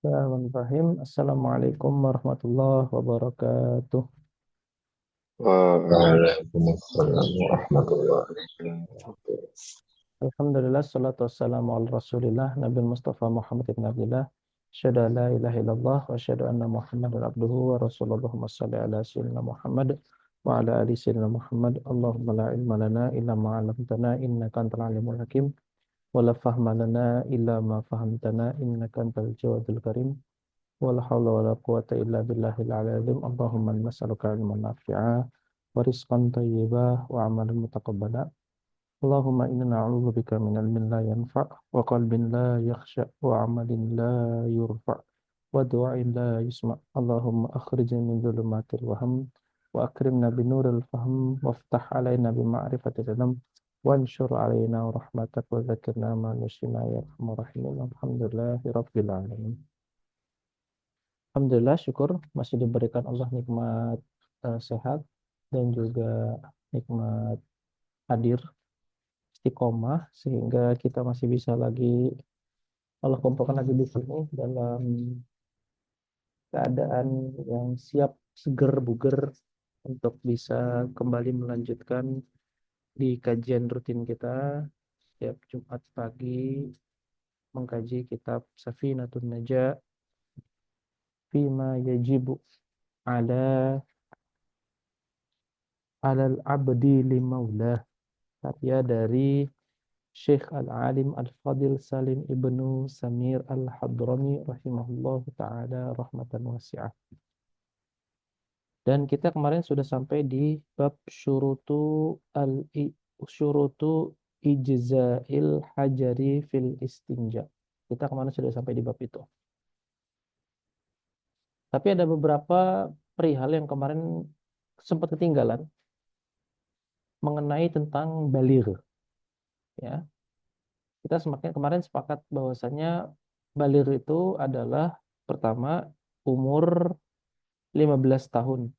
Bismillahirrahmanirrahim. Assalamualaikum warahmatullahi wabarakatuh. Waalaikumsalam warahmatullahi wabarakatuh. Alhamdulillah, salatu wassalamu ala rasulillah, Nabi Mustafa Muhammad ibn Abdullah. Asyhadu an la ilaha illallah wa asyhadu anna Muhammadan abduhu wa rasuluhu. Allahumma salli ala sayyidina Muhammad wa ala ali sayyidina Muhammad. Allahumma la ilma lana illa ma 'allamtana innaka antal alimul hakim wa la fahma lana illa ma fahamtana innaka antal jawadul karim. Wala haula wala quwata illa billahil aliyil azim. Allahumma nas'aluka ilman nafi'a wa rizqan thayyibah wa amalan mutaqabbala. Allahumma inna na'udzubika min ilmin la yanfa' wa qalbin la yakhsha wa amalin la yurfa' wa du'ain la yusma'. Allahumma akhrijna min dhulumatil waham wa akrimna binuril fahm waftah alaina bima'rifatil ilm wanshur alaina rahmatak wa zakirna ma nusina ya arhamar rahimin. Alhamdulillahi rabbil alamin. Alhamdulillah, syukur masih diberikan Allah nikmat sehat dan juga nikmat hadir istiqomah sehingga kita masih bisa lagi Allah kumpulkan lagi di sini dalam keadaan yang siap, seger, buger untuk bisa kembali melanjutkan di kajian rutin kita setiap Jumat pagi mengkaji kitab Safinatun Najah fima yajibu ala alal abdi limaulah, karya dari Syekh Al-Alim Al-Fadil Salim Ibnu Samir Al-Hadrami rahimahullah ta'ala rahmatan wasi'ah. Dan kita kemarin sudah sampai di bab syurutu ijza'il hajari fil istinja. Kita kemarin sudah sampai di bab itu. Tapi ada beberapa perihal yang kemarin sempat ketinggalan mengenai tentang baligh, ya. Kita semakin kemarin sepakat bahwasanya baligh itu adalah pertama umur 15 tahun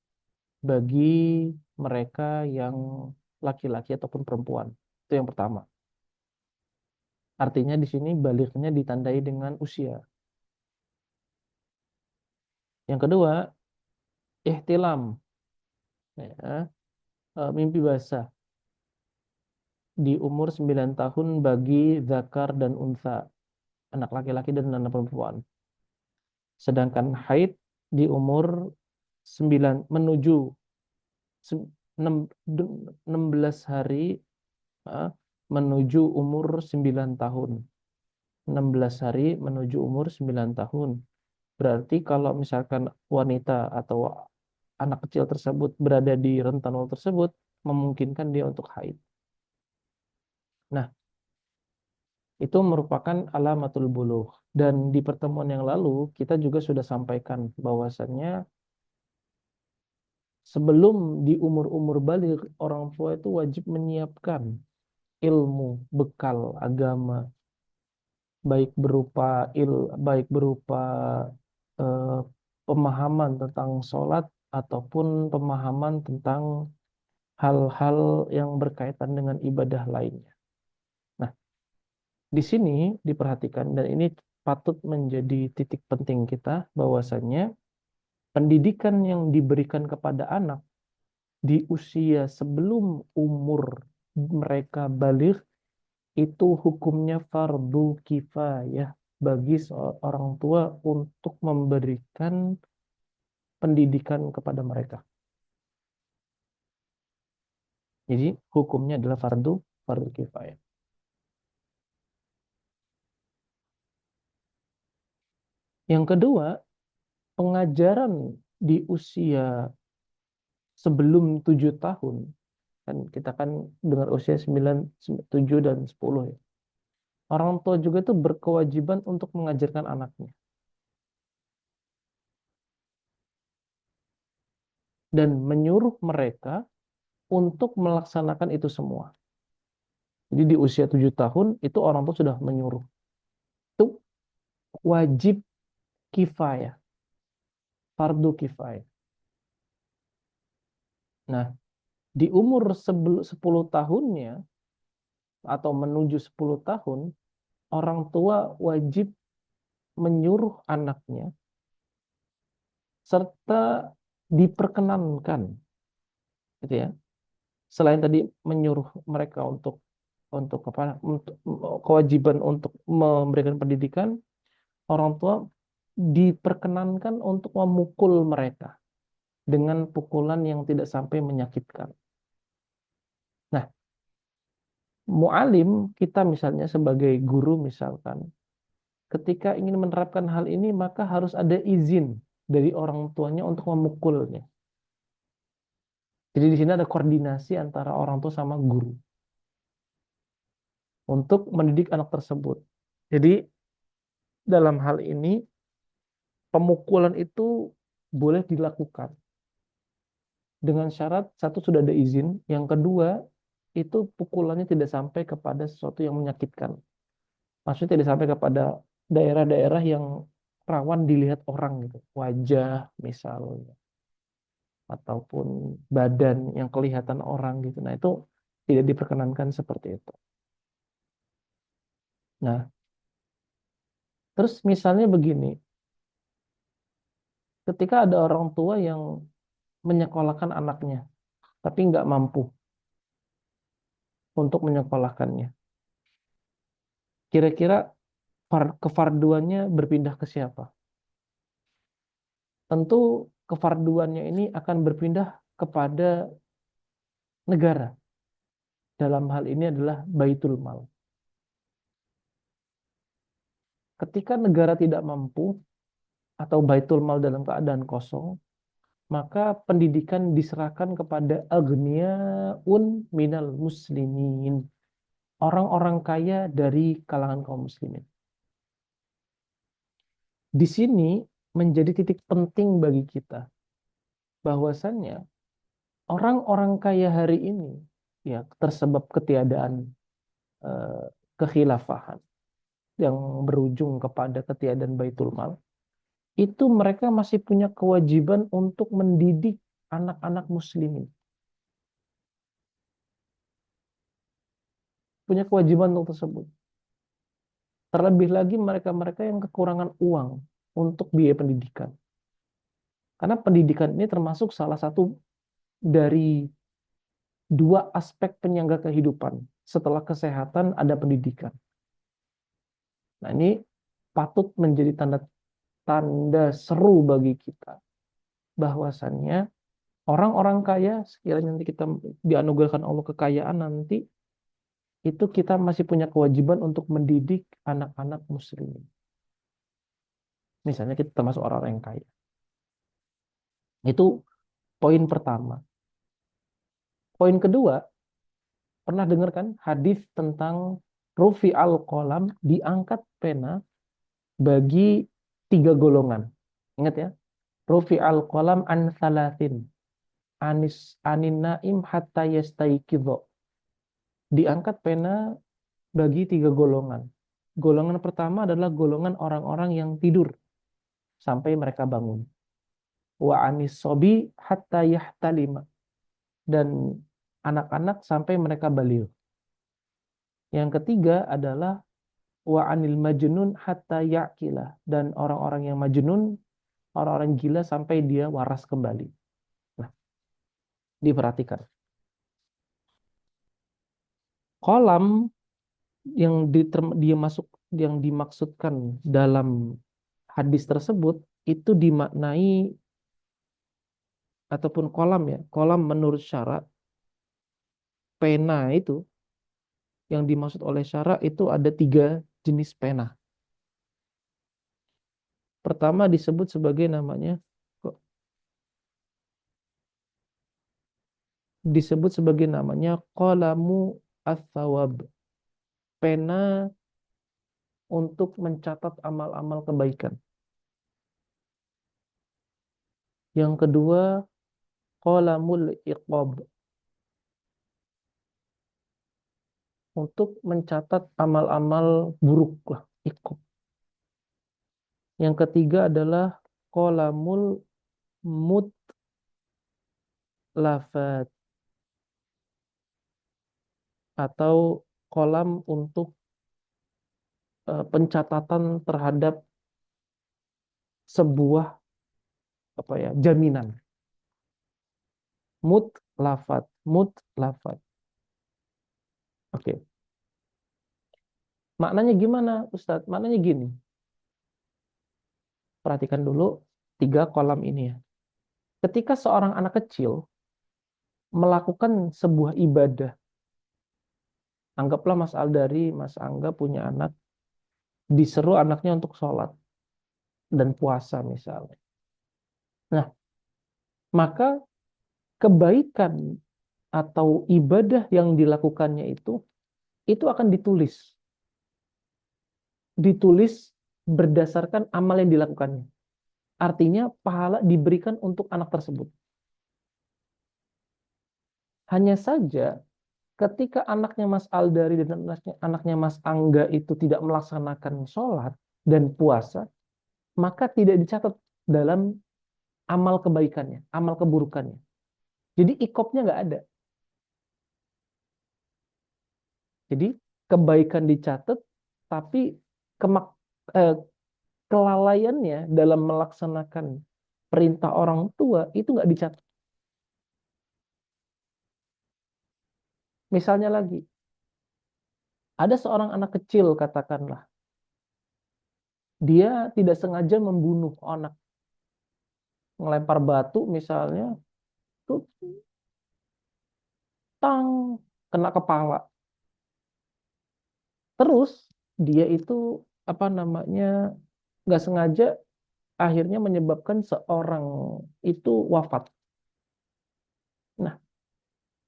bagi mereka yang laki-laki ataupun perempuan. Itu yang pertama. Artinya di sini balighnya ditandai dengan usia. Yang kedua, ihtilam, ya, mimpi basah di umur 9 tahun bagi zakar dan unsa, anak laki-laki dan anak perempuan. Sedangkan haid di umur 9 menuju 16 hari menuju umur 9 tahun. 16 hari menuju umur 9 tahun. Berarti kalau misalkan wanita atau anak kecil tersebut berada di rentan waktu tersebut, memungkinkan dia untuk haid. Nah, itu merupakan alamatul bulugh. Dan di pertemuan yang lalu, kita juga sudah sampaikan bahwasannya sebelum di umur-umur baligh, orang tua itu wajib menyiapkan ilmu, bekal agama, baik berupa eh, pemahaman tentang sholat ataupun pemahaman tentang hal-hal yang berkaitan dengan ibadah lainnya. Nah, di sini diperhatikan dan ini patut menjadi titik penting kita bahwasannya pendidikan yang diberikan kepada anak di usia sebelum umur mereka baligh itu hukumnya fardu kifayah bagi seorang tua untuk memberikan pendidikan kepada mereka. Jadi hukumnya adalah fardu kifayah. Yang kedua, pengajaran di usia sebelum 7 tahun, kan kita kan dengar usia 9, 7 dan 10 ya. Orang tua juga itu berkewajiban untuk mengajarkan anaknya dan menyuruh mereka untuk melaksanakan itu semua. Jadi di usia 7 tahun itu orang tua sudah menyuruh. Itu wajib kifayah, fardu kifayah. Nah, di umur 10 tahunnya atau menuju 10 tahun, orang tua wajib menyuruh anaknya serta diperkenankan, gitu ya. Selain tadi menyuruh mereka untuk apa? Untuk kewajiban untuk memberikan pendidikan, orang tua diperkenankan untuk memukul mereka dengan pukulan yang tidak sampai menyakitkan. Nah, mualim kita misalnya sebagai guru misalkan, ketika ingin menerapkan hal ini maka harus ada izin dari orang tuanya untuk memukulnya. Jadi di sini ada koordinasi antara orang tua sama guru untuk mendidik anak tersebut. Jadi dalam hal ini pemukulan itu boleh dilakukan dengan syarat satu sudah ada izin, yang kedua itu pukulannya tidak sampai kepada sesuatu yang menyakitkan. Maksudnya tidak sampai kepada daerah-daerah yang rawan dilihat orang gitu, wajah misalnya, ataupun badan yang kelihatan orang gitu. Nah, itu tidak diperkenankan seperti itu. Nah, terus misalnya begini, ketika ada orang tua yang menyekolahkan anaknya, tapi nggak mampu untuk menyekolahkannya, kira-kira kefarduannya berpindah ke siapa? Tentu kefarduannya ini akan berpindah kepada negara. Dalam hal ini adalah Baitul Mal. Ketika negara tidak mampu atau Baitul Mal dalam keadaan kosong, maka pendidikan diserahkan kepada agniyaun minal muslimin, orang-orang kaya dari kalangan kaum muslimin. Di sini menjadi titik penting bagi kita bahwasannya orang-orang kaya hari ini ya tersebab ketiadaan eh, kekhilafahan yang berujung kepada ketiadaan Baitul Mal, itu mereka masih punya kewajiban untuk mendidik anak-anak muslimin. Punya kewajiban untuk tersebut. Terlebih lagi mereka-mereka yang kekurangan uang untuk biaya pendidikan. Karena pendidikan ini termasuk salah satu dari dua aspek penyangga kehidupan. Setelah kesehatan ada pendidikan. Nah, ini patut menjadi tanda tanda seru bagi kita bahwasannya orang-orang kaya sekiranya nanti kita dianugerahkan Allah kekayaan nanti, itu kita masih punya kewajiban untuk mendidik anak-anak muslimin. Misalnya kita termasuk orang-orang yang kaya. Itu poin pertama. Poin kedua, pernah dengar kan hadis tentang rufi al-qalam, diangkat pena bagi tiga golongan. Ingat ya, rufi al-qalam an salatin, anin naim hatta yastaiqidho. Diangkat pena bagi tiga golongan. Golongan pertama adalah golongan orang-orang yang tidur sampai mereka bangun. Wa anis sobi hatta yahtalima, dan anak-anak sampai mereka baliغ. Yang ketiga adalah wa anil majnun hatta ya'kila, dan orang-orang yang majnun, orang-orang gila sampai dia waras kembali. Nah, diperhatikan. Kolam yang dia masuk yang dimaksudkan dalam hadis tersebut itu dimaknai, ataupun kolam ya, kolam menurut syarak pena itu yang dimaksud oleh syarak itu ada tiga jenis pena. Pertama disebut sebagai namanya qalamu ats-tsawab, pena untuk mencatat amal-amal kebaikan. Yang kedua qalamul iqab, untuk mencatat amal-amal buruk lah, iqab. Yang ketiga adalah qalamul mutlafat, atau kolam untuk pencatatan terhadap sebuah jaminan. Mutlafat, mutlafat. Oke. Maknanya gimana, Ustadz? Maknanya gini. Perhatikan dulu 3 kolom ini ya. Ketika seorang anak kecil melakukan sebuah ibadah, anggaplah Mas Aldari, Mas Angga punya anak, diseru anaknya untuk sholat dan puasa misalnya. Nah, maka kebaikan atau ibadah yang dilakukannya itu akan ditulis. Ditulis berdasarkan amal yang dilakukannya. Artinya pahala diberikan untuk anak tersebut. Hanya saja ketika anaknya Mas Aldari dan anaknya Mas Angga itu tidak melaksanakan sholat dan puasa, maka tidak dicatat dalam amal kebaikannya, amal keburukannya. Jadi ikopnya nggak ada. Jadi kebaikan dicatat, tapi kemak, eh, kelalaiannya dalam melaksanakan perintah orang tua itu nggak dicatat. Misalnya lagi, ada seorang anak kecil katakanlah, dia tidak sengaja membunuh anak, ngelempar batu misalnya, tuh tang kena kepala. Terus dia itu nggak sengaja akhirnya menyebabkan seorang itu wafat. Nah,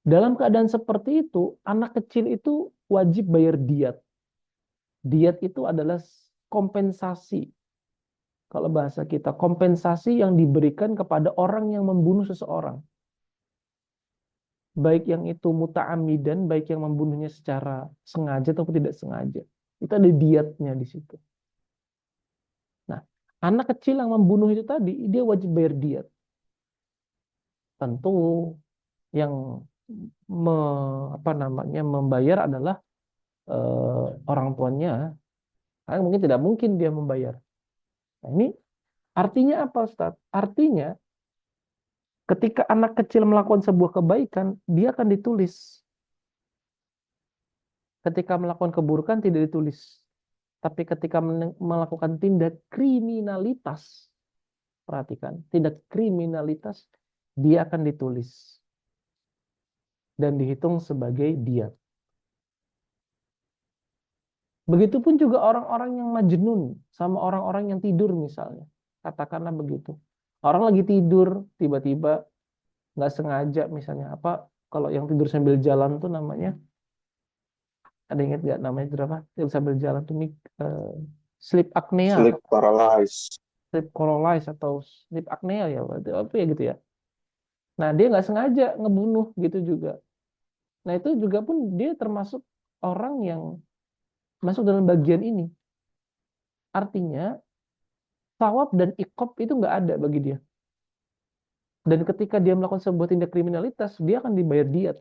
dalam keadaan seperti itu, anak kecil itu wajib bayar diat. Diat itu adalah kompensasi. Kalau bahasa kita, kompensasi yang diberikan kepada orang yang membunuh seseorang. Baik yang itu muta'amidan, baik yang membunuhnya secara sengaja ataupun tidak sengaja. Itu ada diatnya di situ. Nah, anak kecil yang membunuh itu tadi, dia wajib bayar diat. Tentu yang membayar adalah orang tuanya. Karena mungkin tidak mungkin dia membayar. Nah, ini artinya apa, Ustaz? Artinya ketika anak kecil melakukan sebuah kebaikan, dia akan ditulis. Ketika melakukan keburukan tidak ditulis. Tapi ketika melakukan tindak kriminalitas, perhatikan, tindak kriminalitas, dia akan ditulis. Dan dihitung sebagai diat. Begitupun juga orang-orang yang majnun sama orang-orang yang tidur misalnya. Katakanlah begitu. Orang lagi tidur, tiba-tiba nggak sengaja misalnya kalau yang tidur sambil jalan tuh namanya, ada ingat nggak namanya berapa? Tidur sambil jalan tuh sleep apnea Sleep atau paralysis. sleep paralysis atau sleep apnea ya, apa ya gitu ya. Nah, dia nggak sengaja ngebunuh gitu juga. Nah, itu juga pun dia termasuk orang yang masuk dalam bagian ini. Artinya thawab dan iqab itu nggak ada bagi dia. Dan ketika dia melakukan sebuah tindak kriminalitas, dia akan dibayar diat.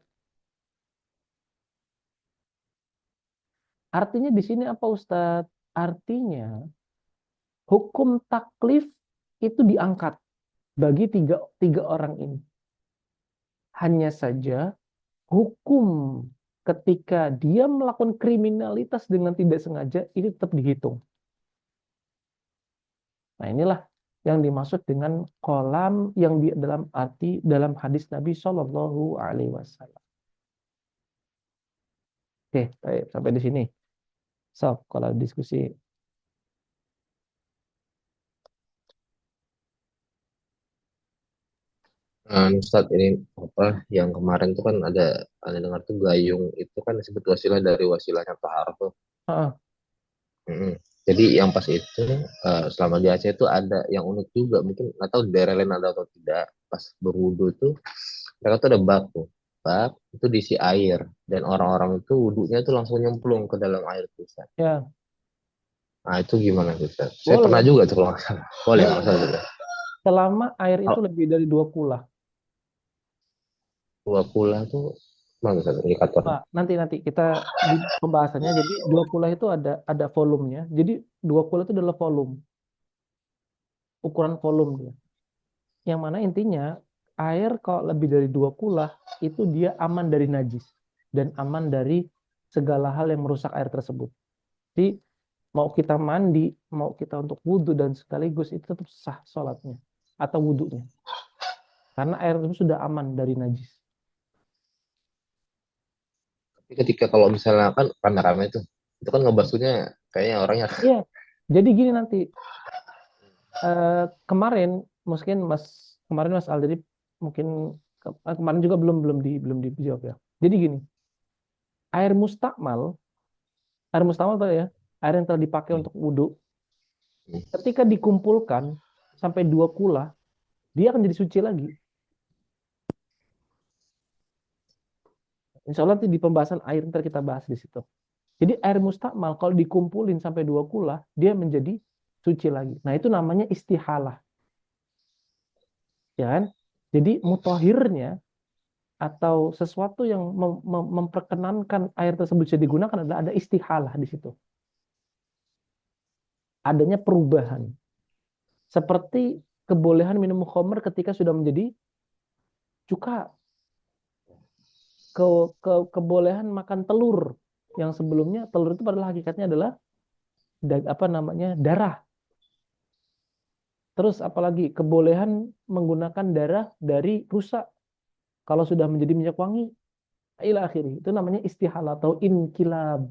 Artinya di sini apa, Ustadz? Artinya hukum taklif itu diangkat bagi tiga orang ini. Hanya saja hukum ketika dia melakukan kriminalitas dengan tidak sengaja itu tetap dihitung. Nah, inilah yang dimaksud dengan kolam yang dalam arti dalam hadis Nabi Shallallahu Alaihi Wasallam. Oke, baik, sampai di sini. So, kalau diskusi. Ustadz, ini apa yang kemarin tuh kan ada dengar tuh gayung itu kan disebut wasilah dari wasilahnya Tahar tuh. Ah, Mm-mm. Jadi yang pas itu selama di Aceh itu ada yang unik juga, mungkin nggak tahu di daerah lain ada atau tidak. Pas berwudu tuh mereka tuh ada bak tuh, bak itu diisi air dan orang-orang itu wudunya tuh langsung nyemplung ke dalam air tuh, Ustaz. ya, Nah itu gimana tuh, Ustaz? Saya pernah boleh, juga tuh kalau nggak salah. Boleh nggak boleh. salah juga. Selama air itu Kalau lebih dari 2 kula. dua pula tuh mana Ustaz indikatornya? Nah, nanti kita di pembahasannya. Jadi 2 kula itu ada volumenya. Jadi 2 kula itu adalah volume. ukuran volume dia. Yang mana intinya air kalau lebih dari 2 kula itu dia aman dari najis dan aman dari segala hal yang merusak air tersebut. Jadi mau kita mandi, mau kita untuk wudhu dan sekaligus itu tetap sah sholatnya atau wudhunya. Karena air itu sudah aman dari najis. Tapi ketika kalau misalnya kan rame-rame tuh, itu kan ngebasuhnya kayaknya orangnya. Iya, jadi gini nanti kemarin mungkin kemarin Mas Al jadi mungkin kemarin juga belum dijawab ya. Jadi gini, air mustakmal, air mustakmal tadi ya, air yang telah dipakai Hmm. untuk wudhu, ketika dikumpulkan sampai 2 kula, dia akan jadi suci lagi. Insya Allah nanti di pembahasan air ntar kita bahas di situ. Jadi air mustakmal kalau dikumpulin sampai 2 kula, dia menjadi suci lagi. Nah itu namanya istihalah, ya kan? Jadi mutohirnya atau sesuatu yang memperkenankan air tersebut bisa digunakan adalah ada istihalah di situ. Adanya perubahan. Seperti kebolehan minum khamr ketika sudah menjadi cuka. Kebolehan makan telur yang sebelumnya telur itu pada hakikatnya adalah apa namanya darah. Terus apalagi kebolehan menggunakan darah dari rusa kalau sudah menjadi minyak wangi ila akhiri. Itu namanya istihalah atau inkilab.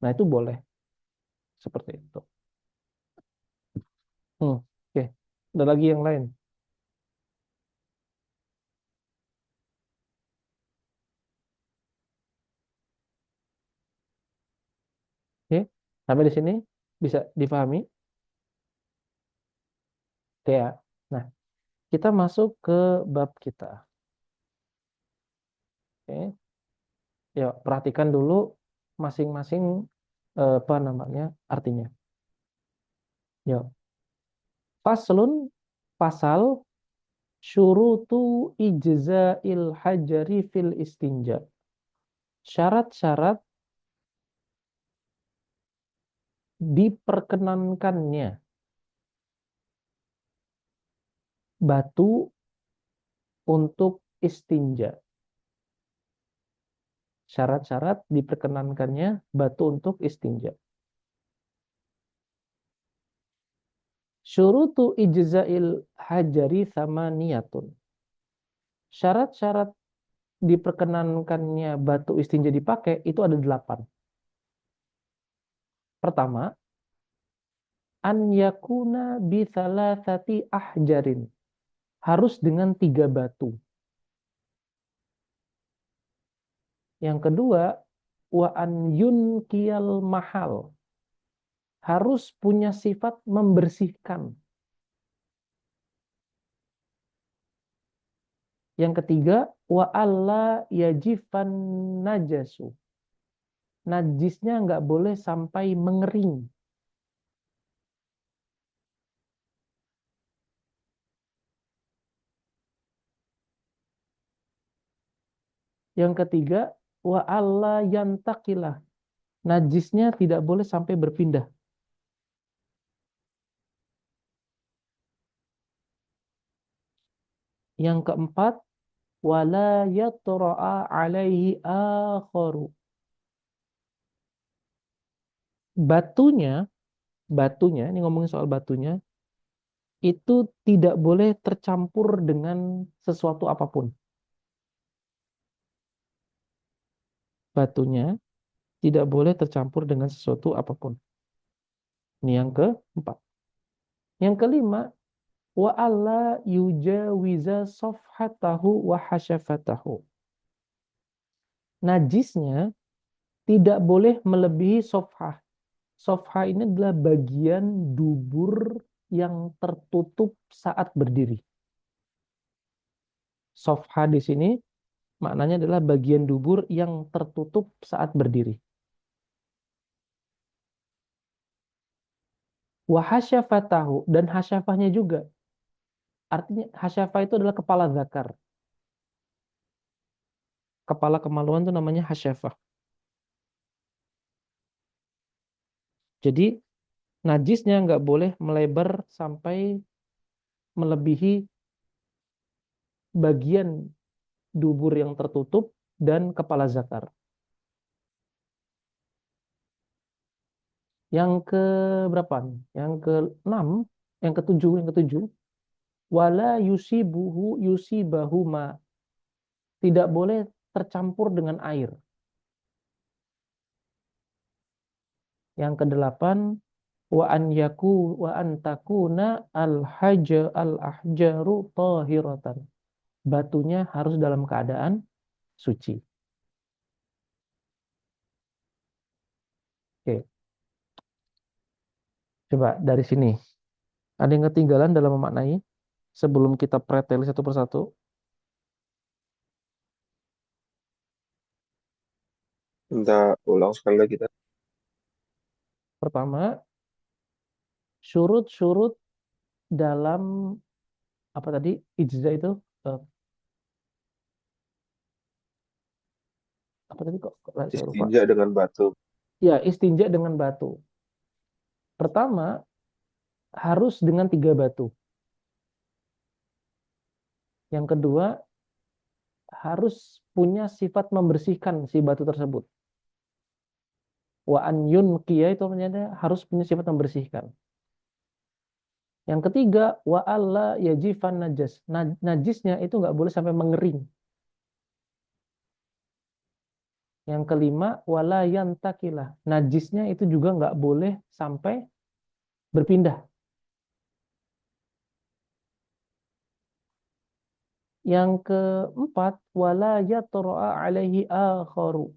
Nah, itu boleh seperti itu. Oke. Ada lagi yang lain. Oke. Sampai di sini bisa difahami? Oke ya. Nah, kita masuk ke bab kita. Oke. Ya, perhatikan dulu masing-masing apa namanya artinya. Ya, faslun pasal syurutu ijza'il hajari fil istinja. Syarat-syarat diperkenankannya batu untuk istinja. Syarat-syarat diperkenankannya batu untuk istinja. Syurutu ijza'il hajari niyatun. Syarat-syarat diperkenankannya batu istinja dipakai itu ada 8. Pertama, an yakuna bi thalathati ahjarin. Harus dengan 3 batu. Yang kedua, wa an yunkiyal mahal. Harus punya sifat membersihkan. Yang ketiga, wa alla yajifan najasu. Najisnya nggak boleh sampai mengering. Yang ketiga, wa alla yantakilah. Najisnya tidak boleh sampai berpindah. Yang keempat, wala yatra'a alaihi akharu. Batunya, batunya, ini ngomongin soal batunya, itu tidak boleh tercampur dengan sesuatu apapun. Batunya tidak boleh tercampur dengan sesuatu apapun. Ini yang keempat. Yang kelima, wa alla yujawiza safhatahu wa hasyafatahu. Najisnya tidak boleh melebihi sofhah. Sofhah ini adalah bagian dubur yang tertutup saat berdiri. Sofhah di sini maknanya adalah bagian dubur yang tertutup saat berdiri. Wa hasyafatahu, dan hasyafahnya juga. Artinya hasyafah itu adalah kepala zakar. Kepala kemaluan itu namanya hasyafah. Jadi Najisnya nggak boleh melebar sampai melebihi bagian dubur yang tertutup dan kepala zakar. Yang ke berapa nih? Yang ke-6, yang ketujuh. Wala yusibahu ma. Tidak boleh tercampur dengan air. Yang ke-8, wa an takuna al ahjaru tahiratan. Batunya harus dalam keadaan suci. Oke, coba dari sini. Ada yang ketinggalan dalam memaknai sebelum kita pretel satu persatu? Minta ulang sekali lagi kita. Pertama, syurut-syurut dalam apa tadi? Ijza itu eh, apa tadi kok saya lupa. Istinja dengan batu. Ya, istinja dengan batu. Pertama, harus dengan 3 batu. Yang kedua, harus punya sifat membersihkan si batu tersebut. Wa an yunqiya itu ternyata harus punya sifat membersihkan. Yang ketiga, wa alla yajifan najas. Najisnya itu nggak boleh sampai mengering. Yang kelima, wala yantakilah. Najisnya itu juga nggak boleh sampai berpindah. Yang keempat, wala yatra'a alaihi akharu.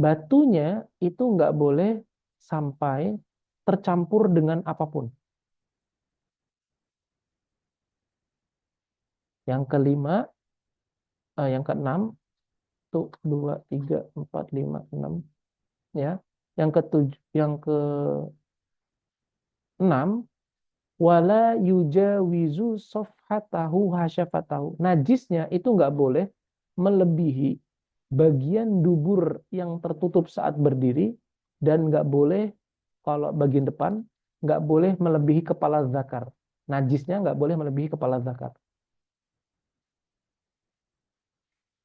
Batunya itu nggak boleh sampai tercampur dengan apapun. Yang kelima, yang keenam, tuh 2, 3, 4, 5, 6, ya. Yang keenam, wala yujawizu sofhatahu hasyafatahu. Najisnya itu nggak boleh melebihi bagian dubur yang tertutup saat berdiri dan nggak boleh kalau bagian depan nggak boleh melebihi kepala zakar. Najisnya nggak boleh melebihi kepala zakar.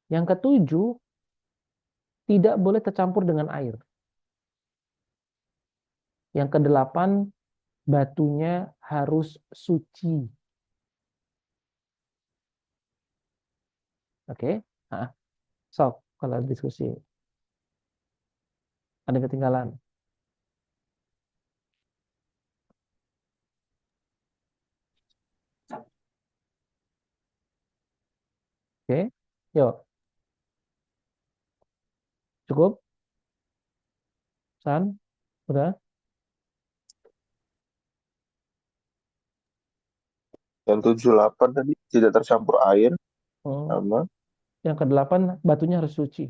Yang ketujuh, tidak boleh tercampur dengan air. Yang kedelapan, batunya harus suci. Oke? Nah, sok kalau diskusi. Ada yang ketinggalan. Oke? Yuk, cukup? San? Udah? Yang 78 tadi tidak tercampur air Hmm. sama Yang kedelapan, batunya harus suci.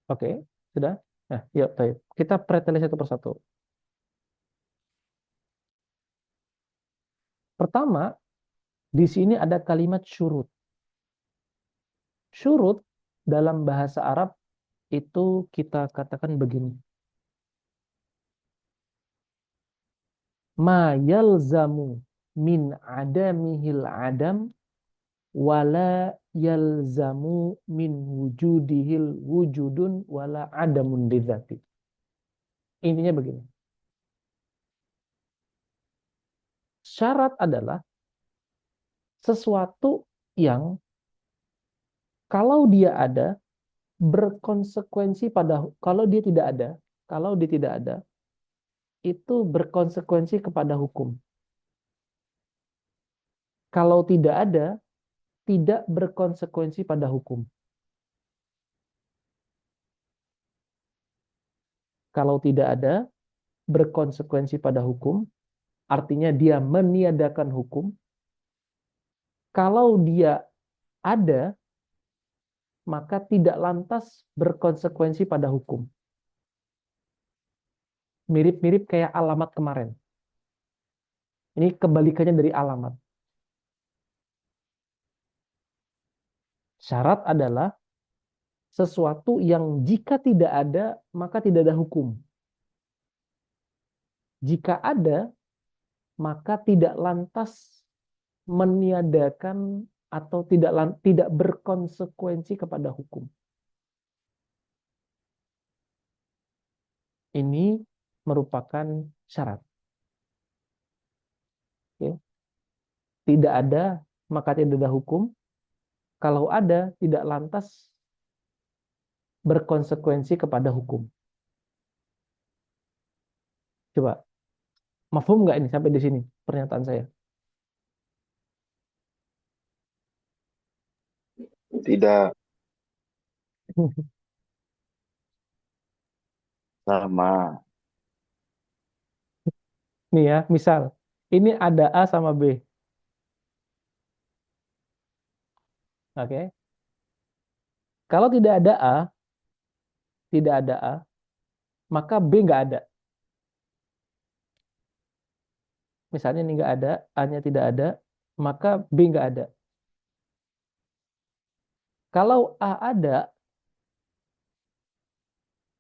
Oke? Sudah? Nah, yuk, baik. Kita pretel satu persatu. Pertama, di sini ada kalimat syurut. Syurut dalam bahasa Arab itu kita katakan begini. Ma yalzamu min adamihil adam wala yalzamu min wujudihil wujudun wala adamun lidzati. Intinya begini. Syarat adalah sesuatu yang kalau dia ada berkonsekuensi pada kalau dia tidak ada itu berkonsekuensi kepada hukum. Kalau tidak ada tidak berkonsekuensi pada hukum. Kalau tidak ada berkonsekuensi pada hukum, artinya dia meniadakan hukum. Kalau dia ada, maka tidak lantas berkonsekuensi pada hukum. Mirip-mirip kayak alamat kemarin. Ini kebalikannya dari alamat. Syarat adalah sesuatu yang jika tidak ada, maka tidak ada hukum. Jika ada, maka tidak lantas meniadakan atau tidak berkonsekuensi kepada hukum. Ini merupakan syarat. Oke. Tidak ada, maka tidak ada hukum. Kalau ada, tidak lantas berkonsekuensi kepada hukum. Coba, mafhum nggak ini sampai di sini pernyataan saya? Tidak. Sama. Nih ya, misal, ini ada A sama B. Oke. Kalau tidak ada A, maka B nggak ada. Misalnya ini nggak ada, A-nya tidak ada, maka B nggak ada. Kalau A ada,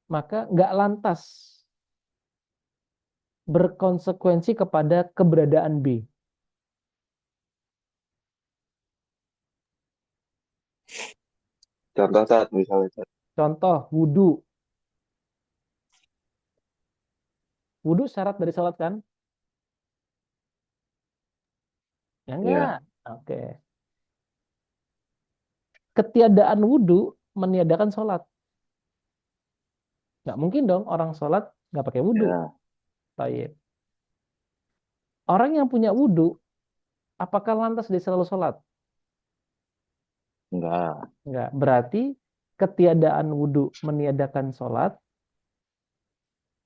maka nggak lantas berkonsekuensi kepada keberadaan B. Contoh saat misalnya Tat. Contoh, wudhu. Wudhu syarat dari sholat kan? Ya enggak. Ya, Oke. Ketiadaan wudhu meniadakan sholat. Nggak mungkin dong orang sholat nggak pakai wudhu. ya, Baik. Orang yang punya wudhu, apakah lantas dia selalu sholat? enggak. Enggak. Berarti ketiadaan wudhu meniadakan sholat,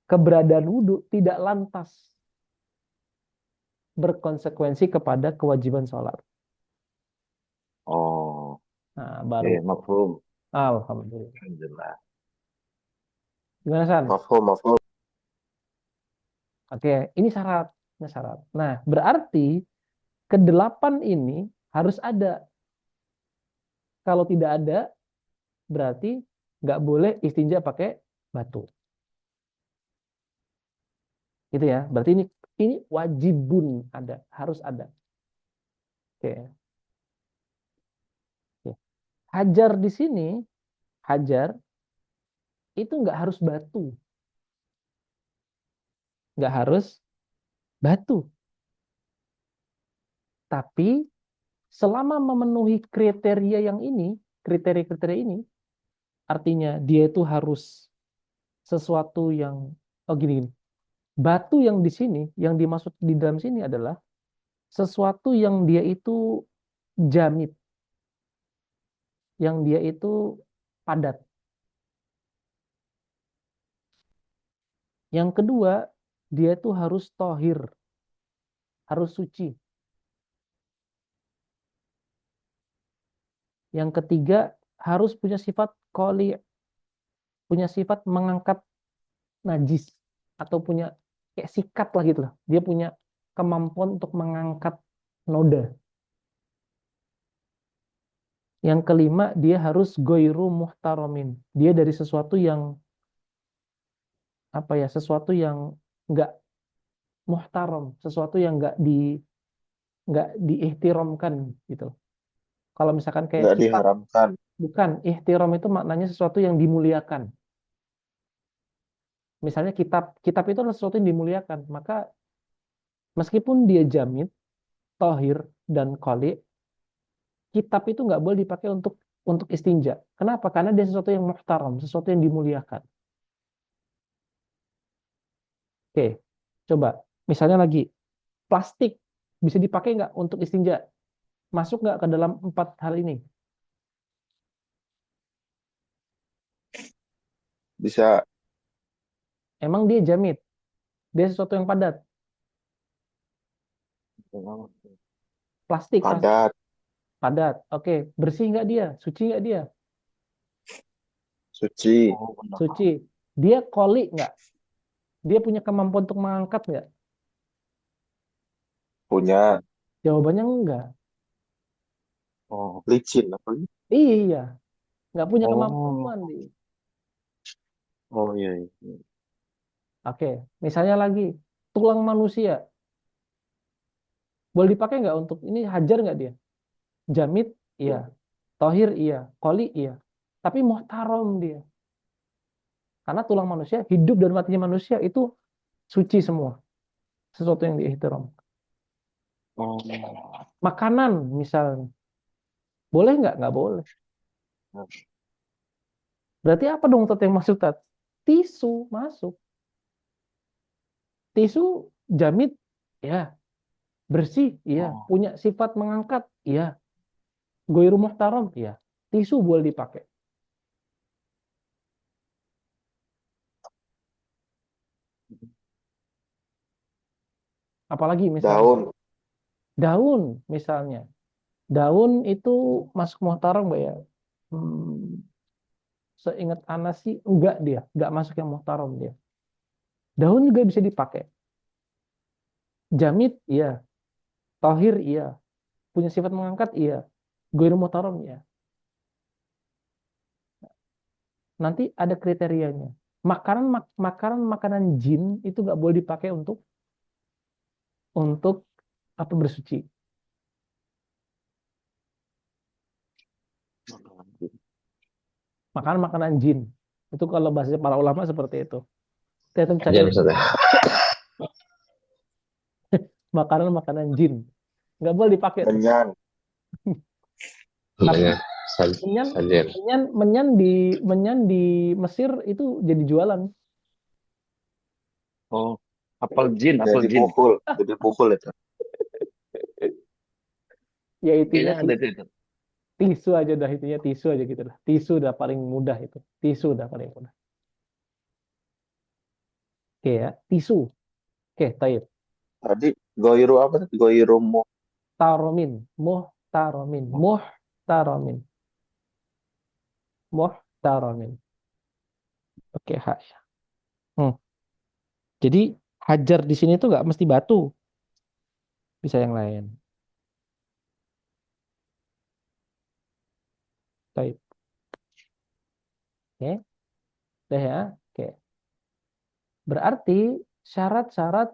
keberadaan wudhu tidak lantas berkonsekuensi kepada kewajiban sholat. Oh, Nah, oke, baru. mafhum. Alhamdulillah. Alhamdulillah. Gimana, San? Mafhum, mafhum. Oke, ini syarat. Ini syarat. Nah, berarti kedelapan ini harus ada. Kalau tidak ada, berarti nggak boleh istinja pakai batu. Gitu ya. Berarti ini wajibun ada, harus ada. Oke. Oke. Hajar di sini, hajar itu nggak harus batu, nggak harus batu. Tapi selama memenuhi kriteria yang ini, kriteria-kriteria ini, artinya dia itu harus sesuatu yang, oh gini, gini. Batu yang di sini, yang dimaksud di dalam sini adalah sesuatu yang dia itu jamit, yang dia itu padat. Yang kedua, dia itu harus tohir, harus suci. Yang ketiga, harus punya sifat qoli, punya sifat mengangkat najis, atau punya kayak sikat lah gitu lah. Dia punya kemampuan untuk mengangkat noda. Yang kelima, dia harus goiru muhtaromin. Dia dari sesuatu yang apa ya, sesuatu yang nggak muhtaram, sesuatu yang nggak diihtiramkan gitu. Kalau misalkan kayak Enggak kitab, diharamkan. bukan ihtiram itu maknanya sesuatu yang dimuliakan. Misalnya kitab itu adalah sesuatu yang dimuliakan, maka meskipun dia jamid, tohir dan qoli, kitab itu nggak boleh dipakai untuk istinja. Kenapa? Karena dia sesuatu yang muhtaram, sesuatu yang dimuliakan. Oke, coba. Misalnya lagi, plastik bisa dipakai nggak untuk istinja? Masuk nggak ke dalam empat hal ini? Bisa Emang dia jamid, dia sesuatu yang padat. Plastik padat, padat. Oke, bersih nggak dia? Suci nggak dia? suci, Suci. Dia koli nggak? Dia punya kemampuan untuk mengangkat nggak? punya, Jawabannya enggak. Oh, licin apa? Iya, nggak punya Oh, kemampuan dia. oh iya, iya. Oke, misalnya lagi tulang manusia, boleh dipakai nggak untuk ini hajar nggak dia? Jamit, iya. Tohir, iya. Koli, iya. Tapi muhtaram dia. Karena tulang manusia, hidup dan matinya manusia itu suci semua. Sesuatu yang diihtiram. Oh, Makanan misalnya. Boleh nggak? Nggak boleh. Berarti apa dong Tat yang masuk Tat? Tisu masuk. Tisu jamit, ya. Bersih, iya. oh, Punya sifat mengangkat, iya. Goiru muhtaram, iya. Tisu boleh dipakai. Apalagi misalnya. daun. Daun misalnya. Daun itu masuk muhtaram nggak ya? Seingat Anas sih enggak dia. Enggak masuk yang muhtaram dia. Daun juga bisa dipakai. Jamit, iya. Tohir, iya. Punya sifat mengangkat, iya. Goiru muhtaram, iya. Nanti ada kriterianya. Makanan jin itu nggak boleh dipakai untuk apa bersuci. Makanan jin. Itu kalau bahasa para ulama seperti itu. Kita cari Ajar Ustaz ya. makanan jin. Nggak boleh dipakai tuh. Menyan. Tapi Namanya menyan, sajar. menyan di Mesir itu jadi jualan. Oh, apel Jadi jin. pukul. Jadi pukul itu. Ya intinya Kayaknya ada tuh. tisu aja dah intinya tisu aja gitu lah. Tisu udah paling mudah itu. Tisu udah paling mudah. Oke ya, tisu. Oke, taib. Tadi goiru apa tadi? Goiru mo. Taromin, muhtaromin. Muhtaromin. Oke, hak ya. Hmm. Jadi hajar di sini tuh nggak mesti batu, bisa yang lain. Taib. Oke, deh ya. Oke. Berarti syarat-syarat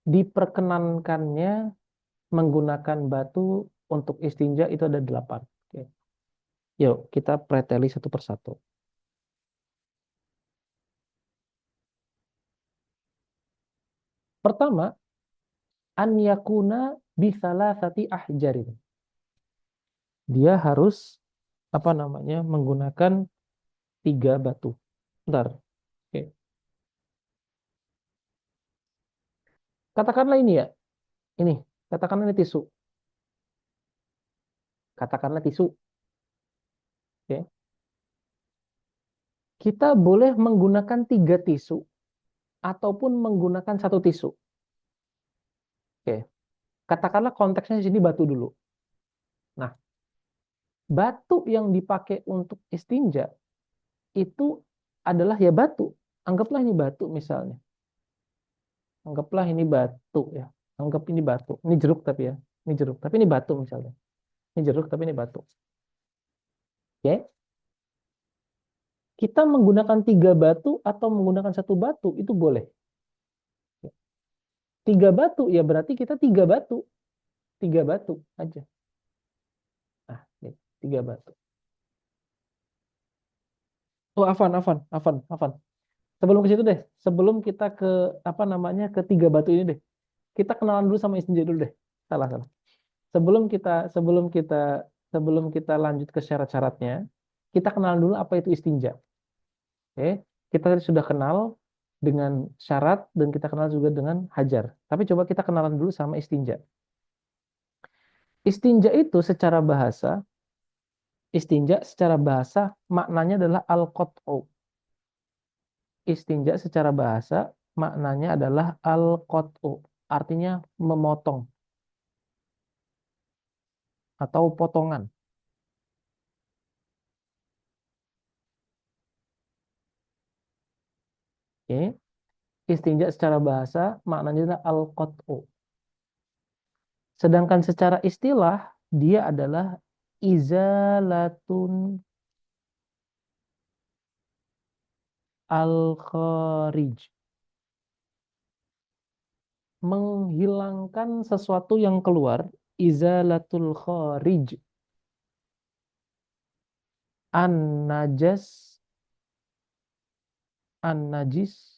diperkenankannya menggunakan batu untuk istinja itu ada 8. Oke. Yuk, kita preteli satu persatu. Pertama, an yakuna bisalasati ahjarin. Dia harus apa namanya menggunakan 3 batu. Bentar. Oke. Katakanlah ini ya. Ini, katakanlah ini tisu. Katakanlah tisu. Oke. Kita boleh menggunakan 3 tisu ataupun menggunakan 1 tisu. Oke. Katakanlah konteksnya di sini batu dulu. Nah, batu yang dipakai untuk istinja itu adalah ya batu. Anggaplah ini batu misalnya. Anggaplah ini batu ya. Anggap ini batu. Ini jeruk tapi ya. Ini jeruk. Tapi ini batu misalnya. Ini jeruk tapi ini batu. Oke. Kita menggunakan 3 batu atau menggunakan 1 batu itu boleh. 3 batu ya berarti kita 3 batu. 3 batu aja. Nah, ini 3 batu. Oh, Afan. Sebelum ke situ deh. Sebelum kita ke apa namanya ke 3 batu ini deh. Kita kenalan dulu sama istinja dulu deh. Salah. Sebelum kita sebelum kita sebelum kita lanjut ke syarat-syaratnya, kita kenal dulu apa itu istinja. Oke, kita sudah kenal dengan syarat dan kita kenal juga dengan hajar. Tapi coba kita kenalan dulu sama istinja. Istinja itu secara bahasa maknanya adalah al-qat'u. Istinja secara bahasa maknanya adalah al-qat'u, artinya memotong atau potongan. Oke. Istinja secara bahasa maknanya adalah al-qat'u. Sedangkan secara istilah dia adalah izalatun al-kharij. Menghilangkan sesuatu yang keluar. Izalatul kharij. An-najas. An-najis.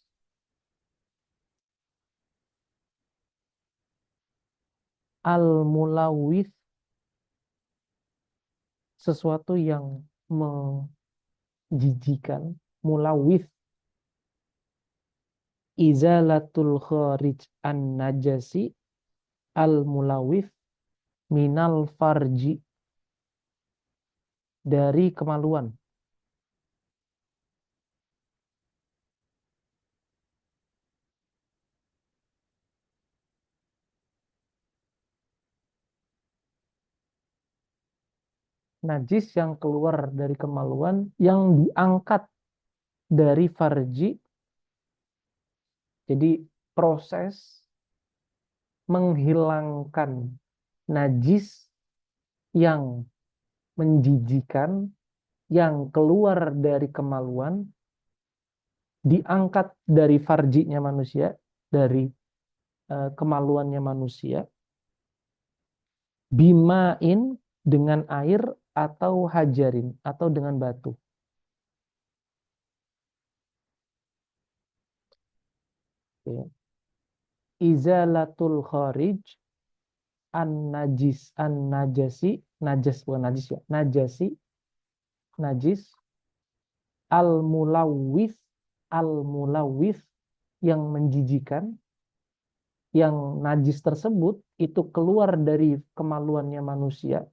Al-mulawith. Sesuatu yang menjijikan. Mulawith. Izalatul kharij an-najasi al-mulawith minal farji. Dari kemaluan. Najis yang keluar dari kemaluan yang diangkat dari farji. Jadi proses menghilangkan najis yang menjijikan yang keluar dari kemaluan diangkat dari farjinya manusia, dari kemaluannya manusia, bimain dengan air atau hajarin atau dengan batu. Oke. Izalatul kharij an-najis an-najasi, najas bukan najis ya, najasi, najis, al-mulawith yang menjijikan, yang najis tersebut itu keluar dari kemaluannya manusia,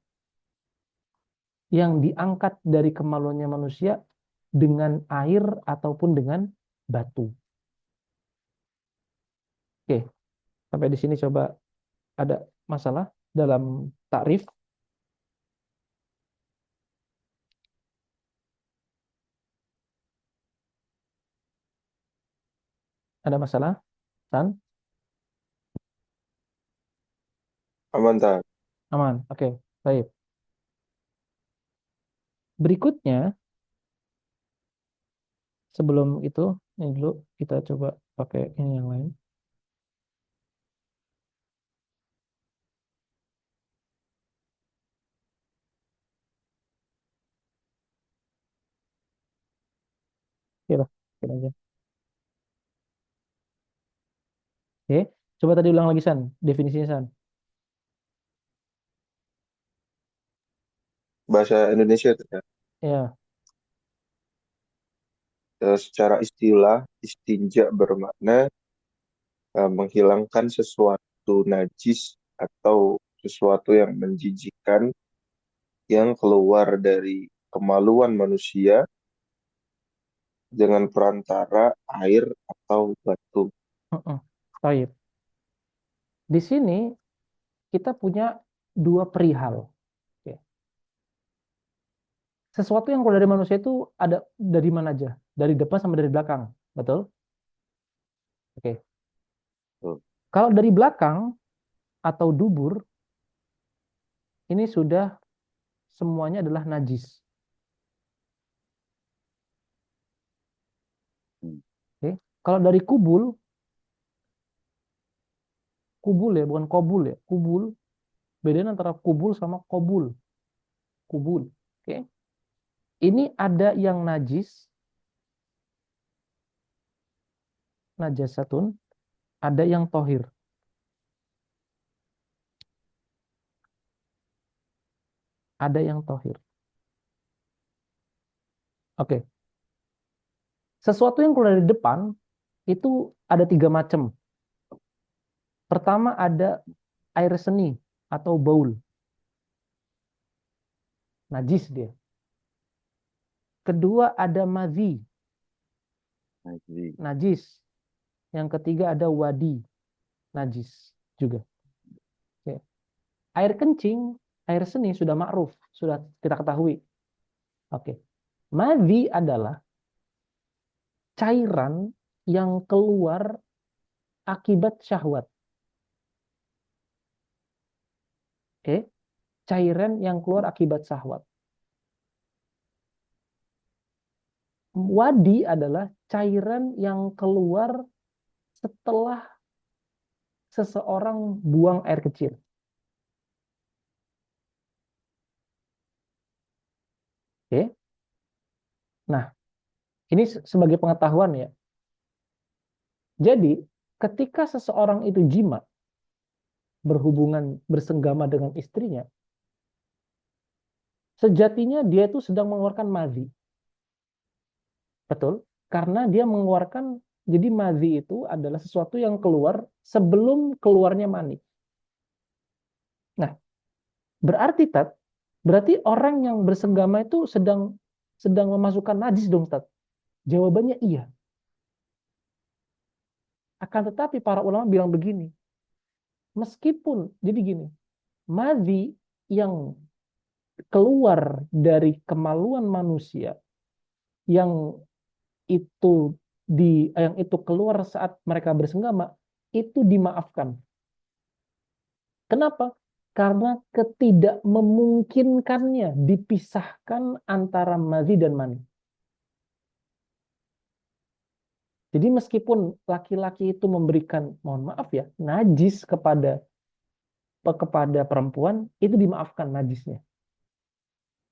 yang diangkat dari kemaluannya manusia dengan air ataupun dengan batu. Oke, sampai di sini coba ada masalah dalam takrif? Ada masalah? San? Aman tak? Aman. Oke, baik. Berikutnya, sebelum itu, ini dulu kita coba pakai ini yang lain. Oke lah, oke aja. Oke, coba tadi ulang lagi San, definisinya San. Bahasa Indonesia itu ya. Ya, Secara istilah, istinja bermakna menghilangkan sesuatu najis atau sesuatu yang menjijikkan yang keluar dari kemaluan manusia dengan perantara air atau batu. baik. Di sini kita punya dua perihal. Oke. Sesuatu yang keluar dari manusia itu ada dari mana aja? Dari depan sama dari belakang, betul? Oke. Betul. Kalau dari belakang atau dubur, ini sudah semuanya adalah najis. Oke. Kalau dari kubul ya, bukan kobul ya, kubul. Bedanya antara kubul sama kobul. Kubul. Oke. Ini ada yang najis, najasatun, ada yang tohir. Ada yang tohir. Oke. Sesuatu yang keluar dari depan itu ada tiga macam. Pertama ada air seni atau baul. Najis dia. Kedua ada madhi. Najis. Yang ketiga ada wadi. Najis juga. Oke. Air kencing, air seni sudah ma'ruf, sudah kita ketahui. Oke. Madhi adalah cairan yang keluar akibat syahwat. Oke. cairan yang keluar akibat syahwat. Wadi adalah cairan yang keluar setelah seseorang buang air kecil. Oke. Nah, ini sebagai pengetahuan ya. Jadi, ketika seseorang itu jima, berhubungan bersenggama dengan istrinya, sejatinya dia itu sedang mengeluarkan madhi. Betul? Karena dia mengeluarkan, jadi madhi itu adalah sesuatu yang keluar sebelum keluarnya mani. Nah, berarti orang yang bersenggama itu sedang memasukkan najis dong, Ustaz? Jawabannya iya. Akan tetapi para ulama bilang begini, meskipun, jadi gini, madhi yang keluar dari kemaluan manusia, yang itu keluar saat mereka bersenggama, itu dimaafkan. Kenapa? Karena ketidakmemungkinkannya dipisahkan antara madhi dan mani. Jadi meskipun laki-laki itu memberikan, mohon maaf ya, najis kepada perempuan, itu dimaafkan najisnya.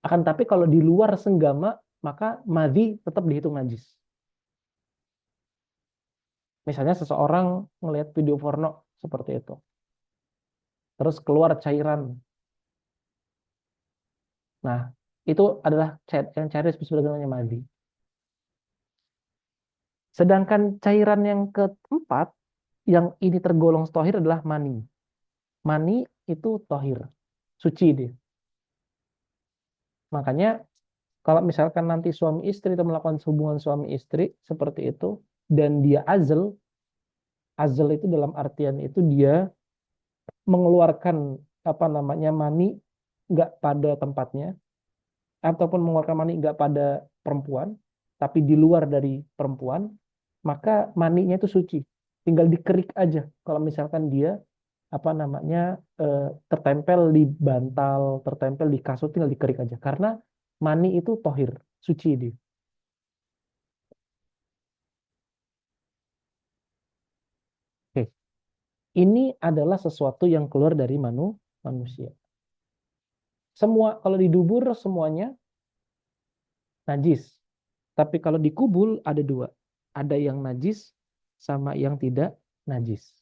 Akan tapi kalau di luar senggama, maka madhi tetap dihitung najis. Misalnya seseorang melihat video porno seperti itu. Terus keluar cairan. Nah, itu adalah cairan disebut namanya madhi. Sedangkan cairan yang keempat, yang ini tergolong tohir adalah mani. Mani itu tohir, suci dia. Makanya kalau misalkan nanti suami istri itu melakukan hubungan suami istri seperti itu, dan dia azl itu dalam artian itu dia mengeluarkan mani nggak pada tempatnya, ataupun mengeluarkan mani nggak pada perempuan, tapi di luar dari perempuan, maka maninya itu suci, tinggal dikerik aja. Kalau misalkan dia tertempel di bantal, tertempel di kasur, tinggal dikerik aja, karena mani itu tohir, suci dia. Oke. Ini adalah sesuatu yang keluar dari manusia. Semua, kalau di dubur semuanya najis. Tapi kalau di kubul ada dua. Ada yang najis sama yang tidak najis.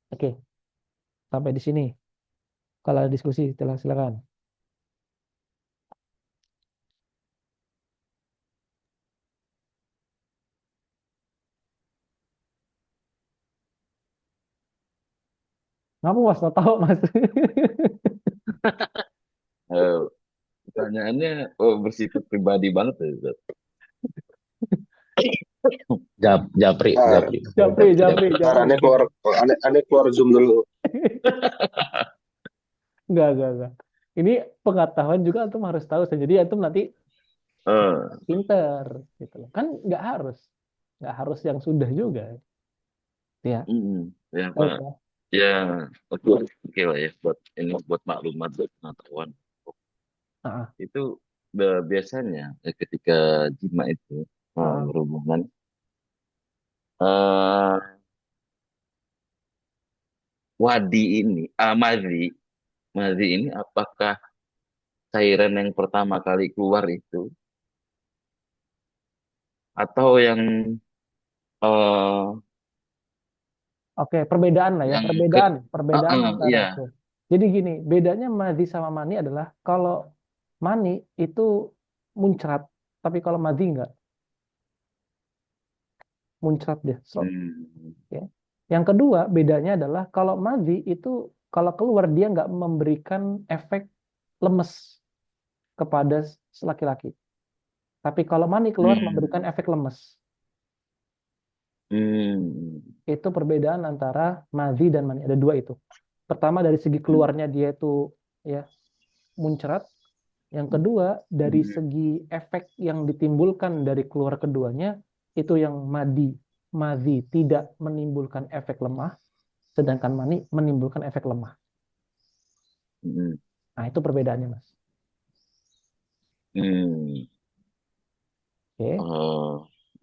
Oke. Sampai di sini. Kalau ada diskusi, silakan. Kamu mas tahu mas? Eh, Pertanyaannya bersifat pribadi banget ya, Ustaz. Japri. Japri. Aneh keluar Zoom dulu. Enggak. Ini pengetahuan juga antum harus tahu. Jadi antum nanti Eh, pinter gitu loh. Kan nggak harus yang sudah juga. Ya. ya Pak. Oke. Ya, oke lah ya buat maklumat, buat pengetahuan. Ah, Itu biasanya ketika jima itu ah. berhubungan, eh wadi ini, madhi ini apakah cairan yang pertama kali keluar itu, atau yang eh Oke, perbedaan lah ya, yang ke perbedaan antara iya. itu. Jadi gini, bedanya madhi sama mani adalah kalau mani itu muncrat, tapi kalau madhi enggak, muncrat dia. Hmm. Ya. Yang kedua, bedanya adalah kalau madhi itu kalau keluar dia nggak memberikan efek lemes kepada laki-laki. Tapi kalau mani keluar memberikan Hmm. efek lemes. Hmm. Itu perbedaan antara madhi dan mani. Ada dua itu. Pertama dari segi keluarnya dia itu ya muncrat. Yang kedua dari Hmm. segi efek yang ditimbulkan dari keluar keduanya itu yang madhi tidak menimbulkan efek lemah, sedangkan mani menimbulkan efek lemah. Mm. Nah, itu perbedaannya, Mas. Hmm. Oke,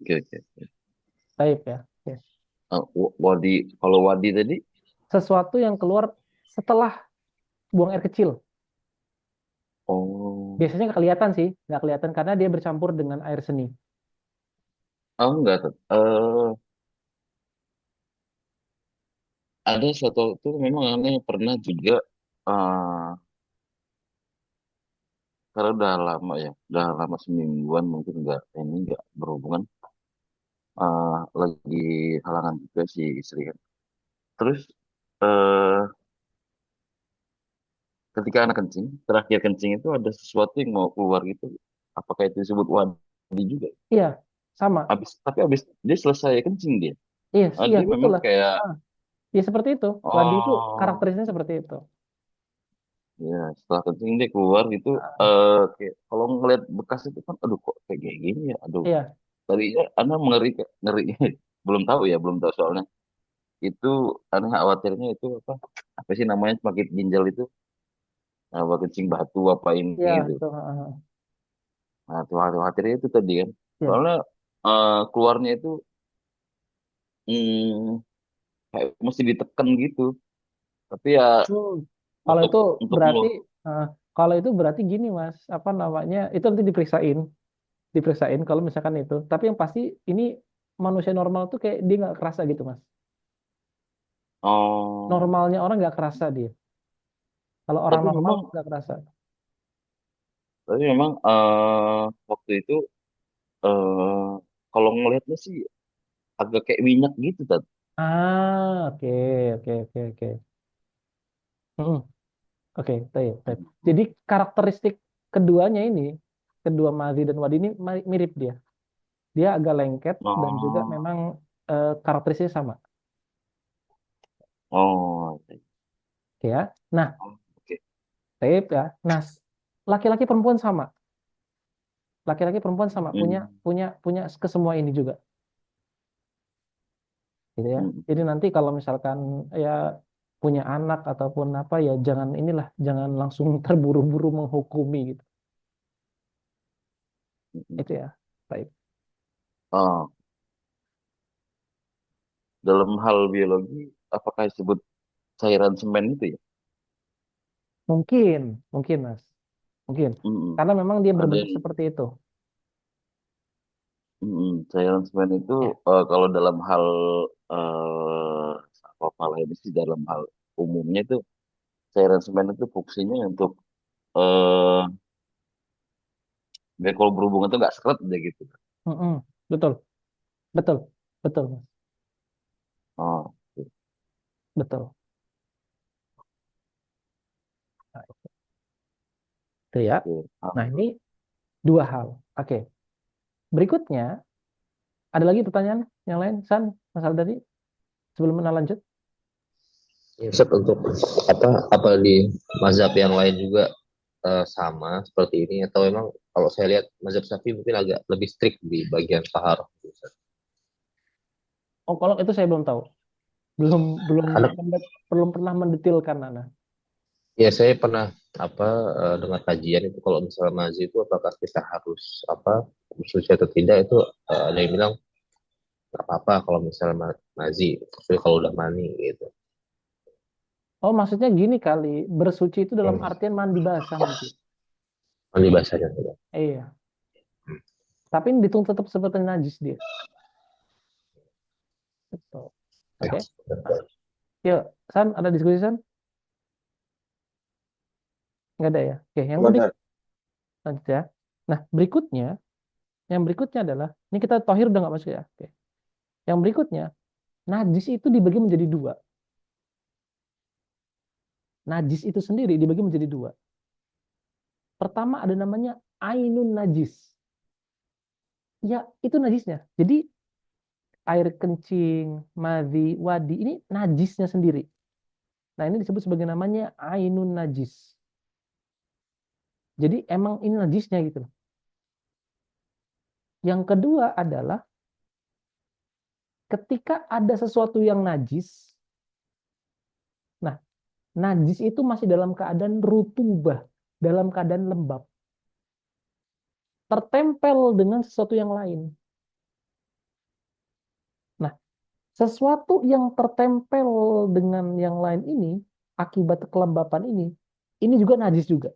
Oke, oke. baik ya. Oke. Wadi, kalau wadi tadi, Sesuatu yang keluar setelah buang air kecil. oh, Biasanya nggak kelihatan sih, nggak kelihatan karena dia bercampur dengan air seni. enggak, ada satu itu memang aneh pernah juga, eh karena udah lama semingguan mungkin nggak berhubungan, lagi halangan juga si istri kan. Terus eh ketika anak kencing, terakhir kencing itu ada sesuatu yang mau keluar gitu. Apakah itu disebut wadi juga? Iya, sama. Tapi habis dia selesai kencing dia. Iya, iya, Dia memang itulah. kayak, Ah, ya seperti itu. Wadi itu oh karakteristiknya seperti itu. ya, setelah kencing dia keluar gitu, Ah, kayak kalau ngeliat bekas itu kan, aduh kok kayak gini ya, aduh. iya, Tadinya Anda ngeri, belum tahu soalnya. Itu Anda khawatirnya itu apa sih namanya penyakit ginjal itu, apa kencing batu apa ini iya itu. itu. Nah, tuh khawatirnya itu tadi kan. Iya. Soalnya keluarnya itu, hmm, kayak mesti ditekan gitu. Tapi ya Hmm. Kalau untuk itu untuk berarti, mulu. ah, kalau itu berarti gini, Mas, apa namanya? Itu nanti diperiksain kalau misalkan itu. Tapi yang pasti ini manusia normal tuh kayak dia nggak kerasa gitu, Mas. Oh, Normalnya orang nggak kerasa dia. Kalau orang tapi normal memang nggak kerasa. tapi memang waktu itu, eh kalau ngelihatnya sih agak kayak minyak gitu tadi. Ah, oke, oke, oke, oke. Mm-mm. Oke, baik, baik. Jadi karakteristik keduanya ini, kedua Mazi dan Wadi ini mirip dia. Dia agak lengket dan juga Oh, memang karakteristiknya sama. oh, Oke ya. Nah, oke. baik ya. Nah, laki-laki perempuan sama. Laki-laki perempuan sama punya Hmm, punya punya ke semua ini juga, gitu ya. hmm, Jadi nanti kalau misalkan ya punya anak ataupun apa ya jangan inilah jangan langsung terburu-buru menghukumi gitu. hmm, hmm. Itu ya. Baik. Oh, dalam hal biologi, apakah disebut cairan semen itu ya? Mungkin, mungkin Mas. Mungkin. Hmm, Karena memang dia ada berbentuk yang, seperti itu. cairan semen itu, Ya. kalau dalam hal, eh apa lain sih, dalam hal umumnya itu cairan semen itu fungsinya untuk, eh biar kalau berhubungan itu nggak seret aja gitu. Mm-mm. Betul, betul, betul, Mas. Oh, Betul. Nah, itu ya. oke. Nah, ini dua hal. Oke. Berikutnya, ada lagi pertanyaan yang lain, San, masalah tadi, sebelum kita lanjut? Ya, Ustaz, untuk apa di mazhab yang lain juga sama seperti ini atau memang kalau saya lihat mazhab Syafi'i mungkin agak lebih strict di bagian taharah, Ustaz. Oh, kalau itu saya belum tahu. Belum belum Karena belum pernah mendetilkan Nana. ya saya pernah dengar kajian itu kalau misalnya mazi itu apakah kita harus bersuci atau tidak itu ada yang bilang nggak apa-apa kalau misalnya mazi tapi kalau udah mani gitu. Oh, maksudnya gini kali, bersuci itu dalam Hmm. artian mandi basah mungkin. Mandi basahnya tidak. Iya, tapi ini dihitung tetap seperti najis dia. Betul. Ya. Oke. Nah, yuk, San, ada diskusi San? Nggak ada ya? Oke, yang Nggak ada. lanjut ya. Nah, yang berikutnya adalah, ini kita tohir udah nggak masuk ya? Oke. Yang berikutnya, najis itu dibagi menjadi dua. Najis itu sendiri dibagi menjadi dua. Pertama ada namanya ainun najis. Ya, itu najisnya. Jadi air kencing, madhi, wadi ini najisnya sendiri. Nah, ini disebut sebagai namanya ainun najis. Jadi emang ini najisnya gitu loh. Yang kedua adalah ketika ada sesuatu yang najis. Nah, najis itu masih dalam keadaan rutubah, dalam keadaan lembab, tertempel dengan sesuatu yang lain. Nah, sesuatu yang tertempel dengan yang lain ini, akibat kelembapan ini juga najis juga.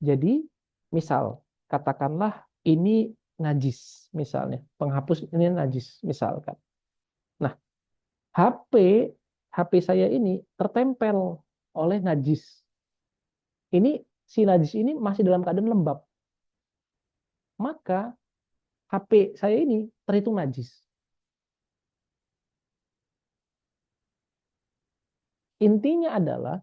Jadi, misal, katakanlah ini najis, misalnya, penghapus ini najis, misalkan. Nah, HP HP saya ini tertempel oleh najis. Ini si najis ini masih dalam keadaan lembab. Maka HP saya ini terhitung najis. Intinya adalah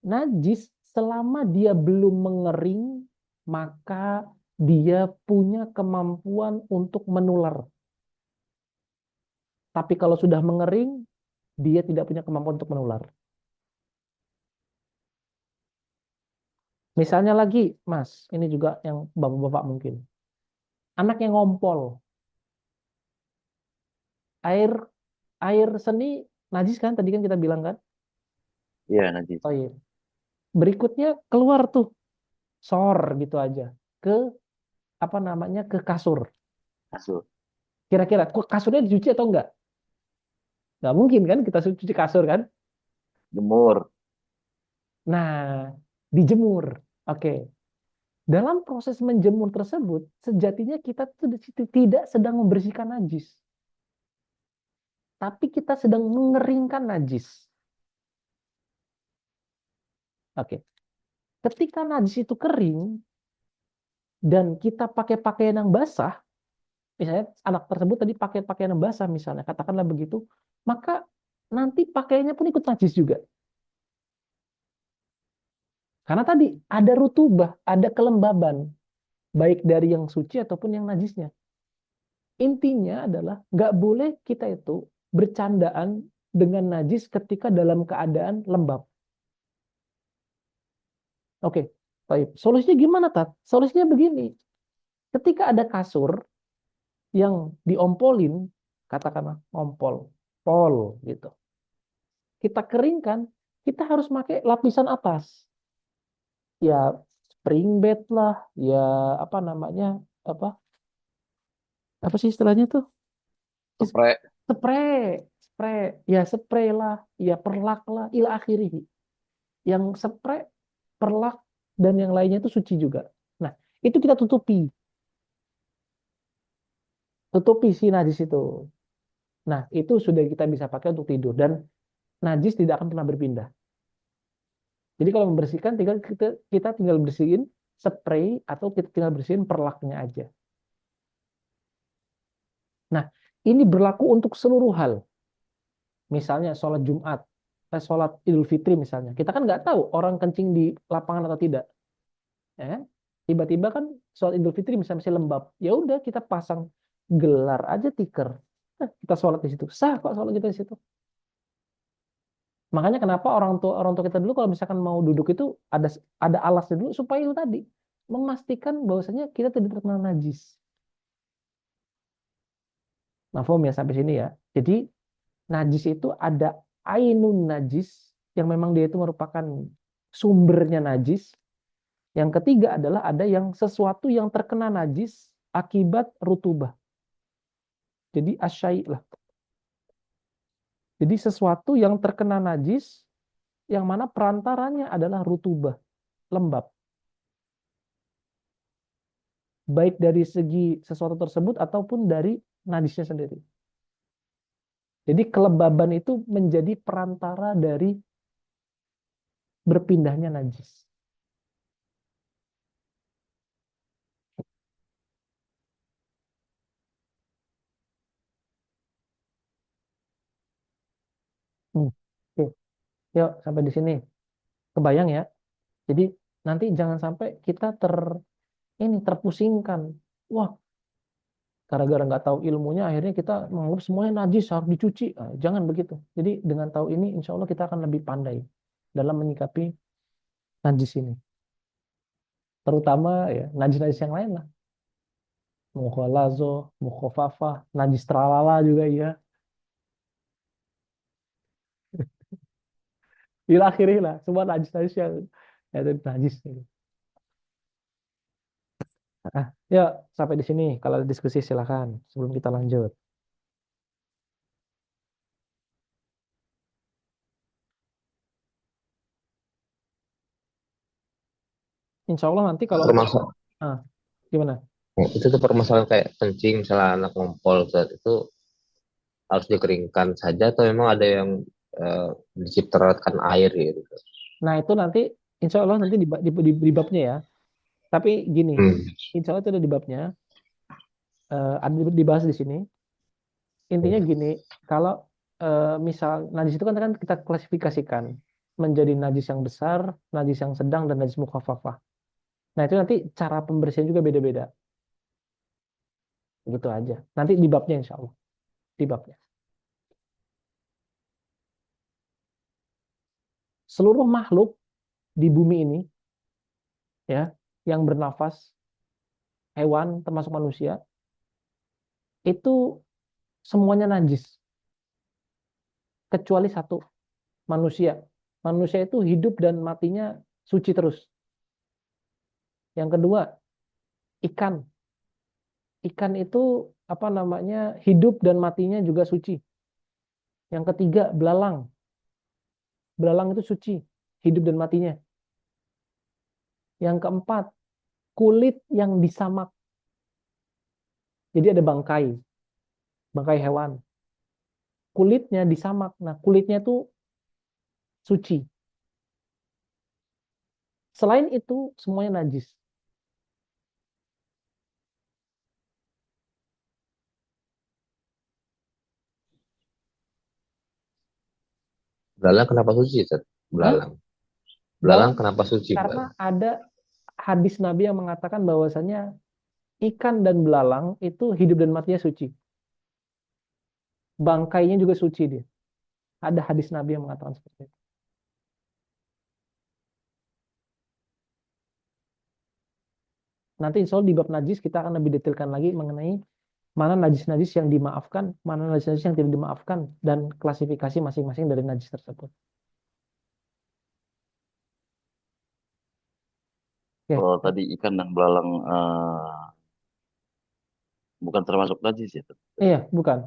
najis selama dia belum mengering, maka dia punya kemampuan untuk menular. Tapi kalau sudah mengering, dia tidak punya kemampuan untuk menular. Misalnya lagi, Mas, ini juga yang bapak-bapak mungkin. Anak yang ngompol, air air seni najis kan? Tadi kan kita bilang kan? Iya, najis. Oh iya. Berikutnya keluar tuh sor gitu aja ke apa namanya ke kasur. Kasur. Kira-kira kasurnya dicuci atau enggak? Nggak mungkin kan kita cuci kasur kan? Jemur. Nah, dijemur. Oke. Dalam proses menjemur tersebut, sejatinya kita tidak sedang membersihkan najis, tapi kita sedang mengeringkan najis. Oke. Ketika najis itu kering dan kita pakai pakaian yang basah, misalnya anak tersebut tadi pakai pakaian yang basah misalnya, katakanlah begitu, maka nanti pakaiannya pun ikut najis juga. Karena tadi ada rutubah, ada kelembaban, baik dari yang suci ataupun yang najisnya. Intinya adalah nggak boleh kita itu bercandaan dengan najis ketika dalam keadaan lembab. Oke, baik. Solusinya gimana, Tat? Solusinya begini. Ketika ada kasur yang diompolin, katakanlah ompol, pol gitu. Kita keringkan, kita harus pakai lapisan atas. Ya spring bed lah, ya apa namanya? Apa? Apa sih istilahnya tuh? Spray. Spray, spray, ya spray lah, ya perlak lah, ila akhirih. Yang spray, perlak, dan yang lainnya itu suci juga. Nah, itu kita tutupi si najis itu. Nah, itu sudah kita bisa pakai untuk tidur dan najis tidak akan pernah berpindah. Jadi kalau membersihkan, tinggal kita tinggal bersihin spray atau kita tinggal bersihin perlaknya aja. Nah, ini berlaku untuk seluruh hal. Misalnya sholat Jumat, sholat Idul Fitri misalnya. Kita kan nggak tahu orang kencing di lapangan atau tidak. Ya kan? Tiba-tiba kan sholat Idul Fitri misalnya masih lembab. Ya udah kita pasang gelar aja tikar. Nah, kita sholat di situ. Sah kok sholat kita di situ. Makanya kenapa orang tua kita dulu kalau misalkan mau duduk itu ada alasnya dulu supaya itu tadi memastikan bahwasanya kita tidak terkena najis. Mafhum ya sampai sini ya. Jadi najis itu ada ainun najis yang memang dia itu merupakan sumbernya najis. Yang ketiga adalah ada yang sesuatu yang terkena najis akibat rutubah. Jadi asyai lah. Jadi sesuatu yang terkena najis yang mana perantaranya adalah rutubah, lembab. Baik dari segi sesuatu tersebut ataupun dari najisnya sendiri. Jadi kelembaban itu menjadi perantara dari berpindahnya najis. Oke, yuk sampai di sini. Kebayang ya? Jadi nanti jangan sampai kita ini terpusingkan. Wah, gara-gara nggak tahu ilmunya, akhirnya kita menganggap semuanya najis harus dicuci. Nah, jangan begitu. Jadi dengan tahu ini, insya Allah kita akan lebih pandai dalam menyikapi najis ini. Terutama ya najis-najis yang lain lah. Mukhalazo, mukhofafah, najis tralala juga ya. Bila akhirnya lah semua najis-najis yang itu najis. Ya, sampai di sini. Kalau ada diskusi silakan sebelum kita lanjut. Insya Allah nanti kalau Permasalahan ah, gimana? itu tuh permasalahan kayak kencing misalnya anak ngompol saat itu harus dikeringkan saja atau memang ada yang diciptakan air gitu. Nah, itu nanti insya Allah nanti di babnya ya. Tapi gini, Hmm. insya Allah itu ada di babnya. Ada dibahas di sini. Intinya gini, kalau misal najis itu kan kita klasifikasikan menjadi najis yang besar, najis yang sedang, dan najis mukhafafah. Nah, itu nanti cara pembersihan juga beda-beda. Gitu aja. Nanti di babnya insya Allah. Di babnya. Seluruh makhluk di bumi ini, ya, yang bernafas, hewan, termasuk manusia, itu semuanya najis. Kecuali satu, manusia. Manusia itu hidup dan matinya suci terus. Yang kedua, ikan. Ikan itu apa namanya hidup dan matinya juga suci. Yang ketiga, belalang. Belalang itu suci, hidup dan matinya. Yang keempat, kulit yang disamak. Jadi ada bangkai, bangkai hewan. Kulitnya disamak. Nah, kulitnya itu suci. Selain itu, semuanya najis. Belalang kenapa suci, Ustaz? Hah? Belalang. Belalang Belalang kenapa suci, karena belalang? ada hadis Nabi yang mengatakan bahwasanya ikan dan belalang itu hidup dan matinya suci. Bangkainya juga suci dia. Ada hadis Nabi yang mengatakan seperti itu. Nanti insya Allah di bab najis kita akan lebih detailkan lagi mengenai mana najis-najis yang dimaafkan, mana najis-najis yang tidak dimaafkan, dan klasifikasi masing-masing dari najis tersebut. Oke. Kalau tadi ikan dan belalang bukan termasuk najis ya. Iya, bukan.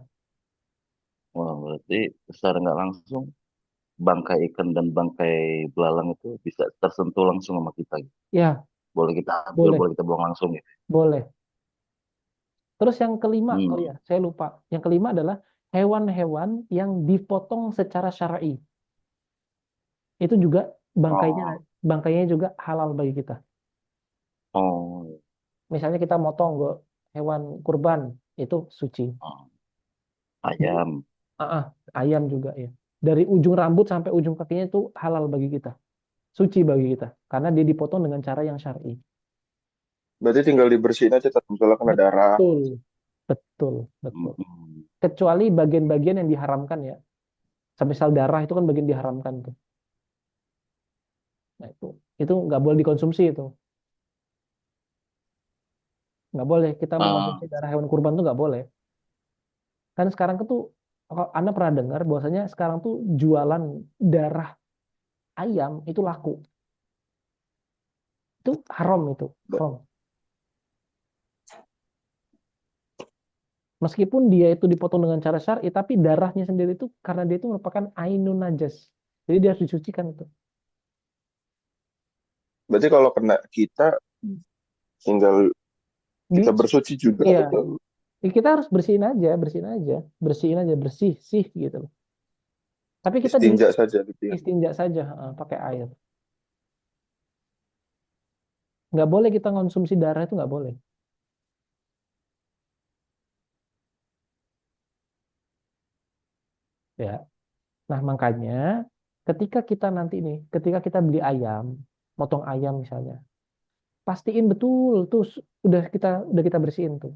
Wah, berarti secara nggak langsung bangkai ikan dan bangkai belalang itu bisa tersentuh langsung sama kita, gitu. Ya, Boleh kita ambil, boleh, boleh kita buang langsung gitu. boleh. Terus yang kelima, oh ya, Hmm. saya lupa. Yang kelima adalah hewan-hewan yang dipotong secara syar'i. Itu juga bangkainya Oh, bangkainya juga halal bagi kita. oh, Misalnya kita motong hewan kurban, itu suci. oh. Dari Ayam. ah, ah, ayam juga ya. Dari ujung rambut sampai ujung kakinya itu halal bagi kita. Suci bagi kita. Karena dia dipotong dengan cara yang syar'i. Berarti tinggal dibersihin aja, Tat. Misalnya kena darah. Betul, betul, betul. Hmm. Kecuali bagian-bagian yang diharamkan ya. Semisal darah itu kan bagian diharamkan tuh. Nah itu nggak boleh dikonsumsi itu. Nggak boleh kita Ah, mengonsumsi darah hewan kurban tuh nggak boleh. Kan sekarang tuh, kalau Anda pernah dengar bahwasanya sekarang tuh jualan darah ayam itu laku. Itu haram itu, haram. Meskipun dia itu dipotong dengan cara syar'i, tapi darahnya sendiri itu karena dia itu merupakan ainun najas. Jadi dia harus disucikan itu. Berarti kalau kena kita, tinggal kita Di, bersuci juga. iya, Atau kita harus bersihin aja, bersih, sih gitu loh. Tapi kita di istinja saja gitu ya. istinja saja, pakai air. Nggak boleh kita konsumsi darah itu nggak boleh. Ya. Nah makanya ketika kita beli ayam, motong ayam misalnya, pastiin betul tuh udah kita bersihin tuh.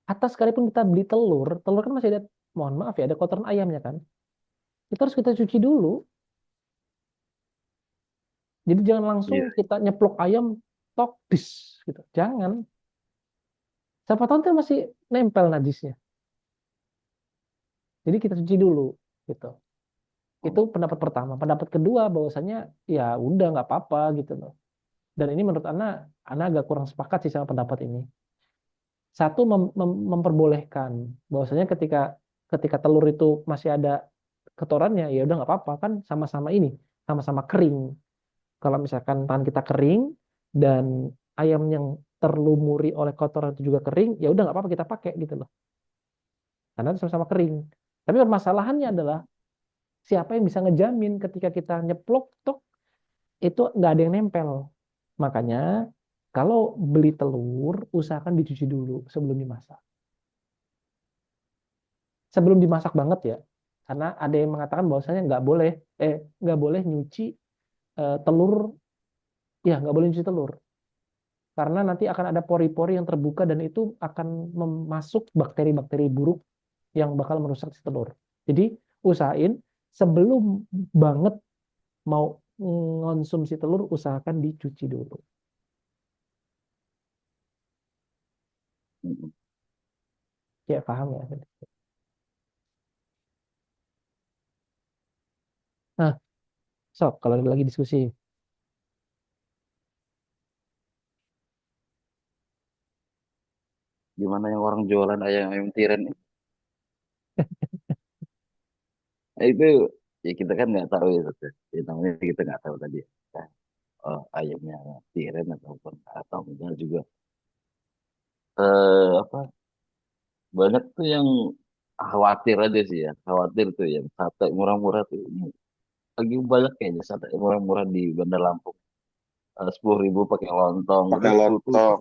Atas sekalipun kita beli telur, telur kan masih ada, mohon maaf ya, ada kotoran ayamnya kan. Itu harus kita cuci dulu. Jadi jangan langsung Iya. kita nyeplok ayam tok dis gitu. Jangan. Siapa tahu tuh masih nempel najisnya. Jadi kita cuci dulu gitu. Itu pendapat pertama. Pendapat kedua bahwasanya ya udah nggak apa-apa gitu loh. Dan ini menurut Ana agak kurang sepakat sih sama pendapat ini. Satu memperbolehkan bahwasanya ketika ketika telur itu masih ada kotorannya ya udah nggak apa-apa kan sama-sama ini, sama-sama kering. Kalau misalkan tangan kita kering dan ayam yang terlumuri oleh kotoran itu juga kering, ya udah nggak apa-apa kita pakai gitu loh. Karena itu sama-sama kering. Tapi permasalahannya adalah siapa yang bisa ngejamin ketika kita nyeplok tok itu nggak ada yang nempel. Makanya kalau beli telur usahakan dicuci dulu sebelum dimasak. Sebelum dimasak banget ya. Karena ada yang mengatakan bahwasanya nggak boleh nyuci telur, ya nggak boleh nyuci telur. Karena nanti akan ada pori-pori yang terbuka dan itu akan memasuk bakteri-bakteri buruk yang bakal merusak si telur. Jadi usahain sebelum banget mau mengonsumsi telur, usahakan dicuci dulu. Mm-mm. Ya paham ya. Nah, sok kalau ada lagi diskusi. Gimana yang orang jualan ayam-ayam tiren itu, ya kita kan nggak tahu ya, Tete. Ya, namanya kita nggak tahu tadi. Ya. Ayamnya tiren ataupun atau enggak juga. Apa, banyak tuh yang khawatir aja sih ya, khawatir tuh yang sate murah-murah tuh. Ini lagi banyak kayaknya sate murah-murah di Bandar Lampung. 10.000 pakai lontong, itu pakai 10 tusuk. lontong.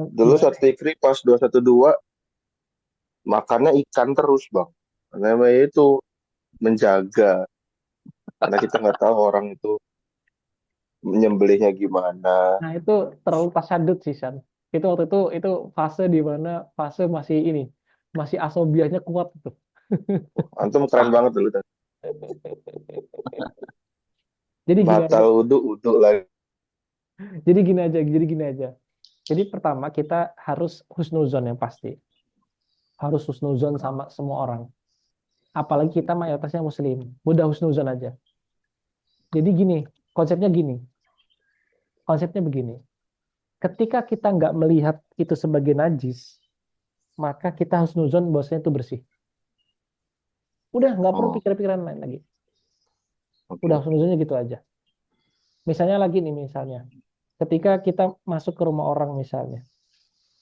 Dulu Gimana? saat Fikri pas 212 makannya ikan terus bang. Namanya itu menjaga. Karena kita nggak tahu orang itu menyembelihnya gimana. Nah, itu terlalu tasadut sih, San. Itu waktu itu fase di mana fase masih ini, masih asobianya kuat itu. Antum keren banget dulu. Jadi gini aja, Batal uduk lagi. jadi gini aja. Jadi pertama kita harus husnuzon yang pasti. Harus husnuzon sama semua orang. Apalagi kita mayoritasnya muslim. Mudah husnuzon aja. Jadi gini, konsepnya gini. Konsepnya begini. Ketika kita nggak melihat itu sebagai najis, maka kita harus nuzon bahwasanya itu bersih. Udah nggak perlu Oh, pikir-pikiran lain lagi. oke, Udah oke. nuzonnya gitu aja. Misalnya lagi nih misalnya, ketika kita masuk ke rumah orang misalnya,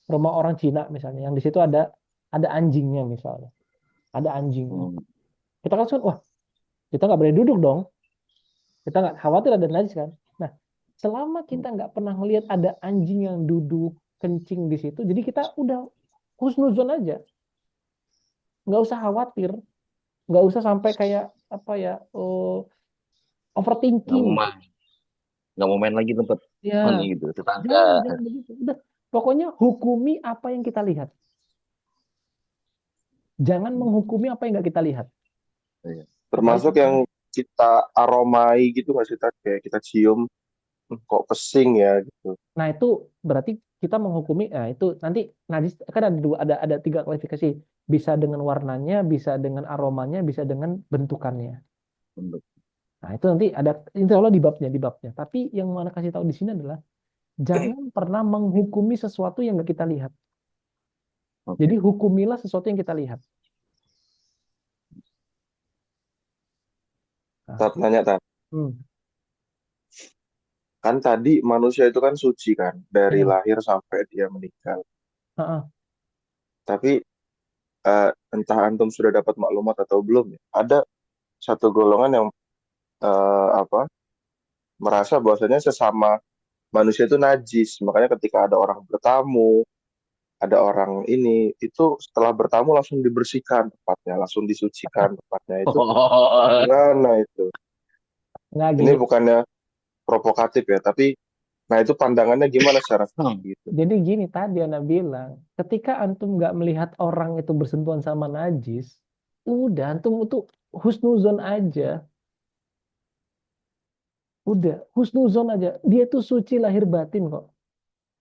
rumah orang Cina misalnya, yang di situ ada anjingnya misalnya, ada anjingnya. Hmm, Kita kan wah kita nggak boleh duduk dong. Kita nggak khawatir ada najis kan. Nah, selama hmm. kita nggak pernah melihat ada anjing yang duduk kencing di situ, jadi kita udah husnuzon aja, nggak usah khawatir, nggak usah sampai kayak apa ya, Nggak mau overthinking. main, nggak mau main lagi tempat Ya, ini gitu, tetangga. jangan begitu. Udah, pokoknya hukumi apa yang kita lihat. Jangan Hmm, menghukumi apa yang nggak kita lihat. iya. Apalagi Termasuk yang kita aromai gitu nggak sih Tat? Kayak kita cium, kok pesing ya gitu. nah itu berarti kita menghukumi. Nah itu nanti najis kan ada dua, ada tiga klasifikasi. Bisa dengan warnanya, bisa dengan aromanya, bisa dengan bentukannya. Untuk, Nah itu nanti ada insya Allah di babnya. Tapi yang mana kasih tahu di sini adalah jangan pernah menghukumi sesuatu yang nggak kita lihat. Jadi oke. hukumilah sesuatu yang kita lihat. Nah, Tat nanya Tat, hmm, kan tadi manusia itu kan suci kan, dari ya, lahir sampai dia meninggal. heeh. Tapi entah antum sudah dapat maklumat atau belum ya, ada satu golongan yang apa merasa bahwasanya sesama manusia itu najis. Makanya ketika ada orang bertamu, ada orang ini, itu setelah bertamu langsung dibersihkan tempatnya, langsung disucikan tempatnya. Itu Oh, gimana itu? Nggak Ini gini. bukannya provokatif ya, tapi nah itu pandangannya gimana secara hmm. gitu. Jadi gini tadi Anda bilang, ketika antum nggak melihat orang itu bersentuhan sama najis, udah antum itu husnuzon aja, udah husnuzon aja. Dia tuh suci lahir batin kok.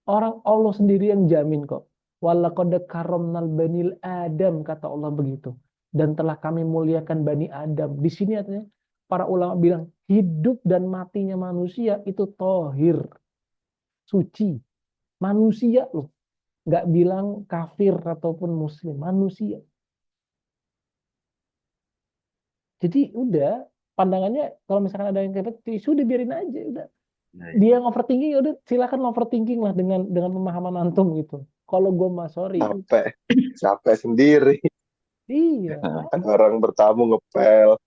Orang Allah sendiri yang jamin kok. Walaqad karomnal banil Adam kata Allah begitu. dan telah kami muliakan Bani Adam. Di sini artinya para ulama bilang hidup dan matinya manusia itu tohir, suci. Manusia loh. Nggak bilang kafir ataupun muslim. Manusia. Jadi udah pandangannya kalau misalkan ada yang kayak gitu, sudah biarin aja. Udah. Nah, Dia yang overthinking, ya udah silakan overthinking lah dengan pemahaman antum gitu. Kalau gue mah sorry. Capek sendiri. Iya. Ada orang bertamu ngepel.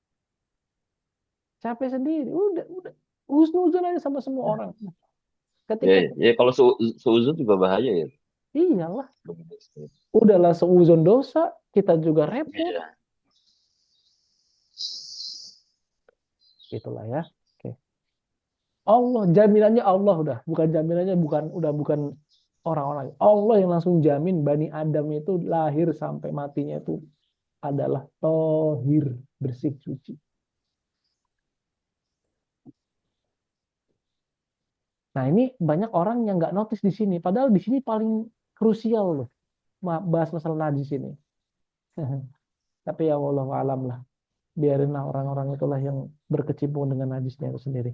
Capek sendiri. Udah. Husnuzon aja sama semua orang. ya, Ketika ya kalau seuzon juga bahaya ya. iyalah, udahlah seuzon dosa, kita juga repot. Iya. Itulah ya. Oke. Allah jaminannya Allah bukan jaminannya bukan orang-orang. Allah yang langsung jamin Bani Adam itu lahir sampai matinya itu adalah tohir, bersih, suci. Nah ini banyak orang yang nggak notice di sini. Padahal di sini paling krusial loh bahas masalah najis ini. Tapi ya Allah alam lah. Biarinlah orang-orang itulah yang berkecimpung dengan najisnya itu sendiri.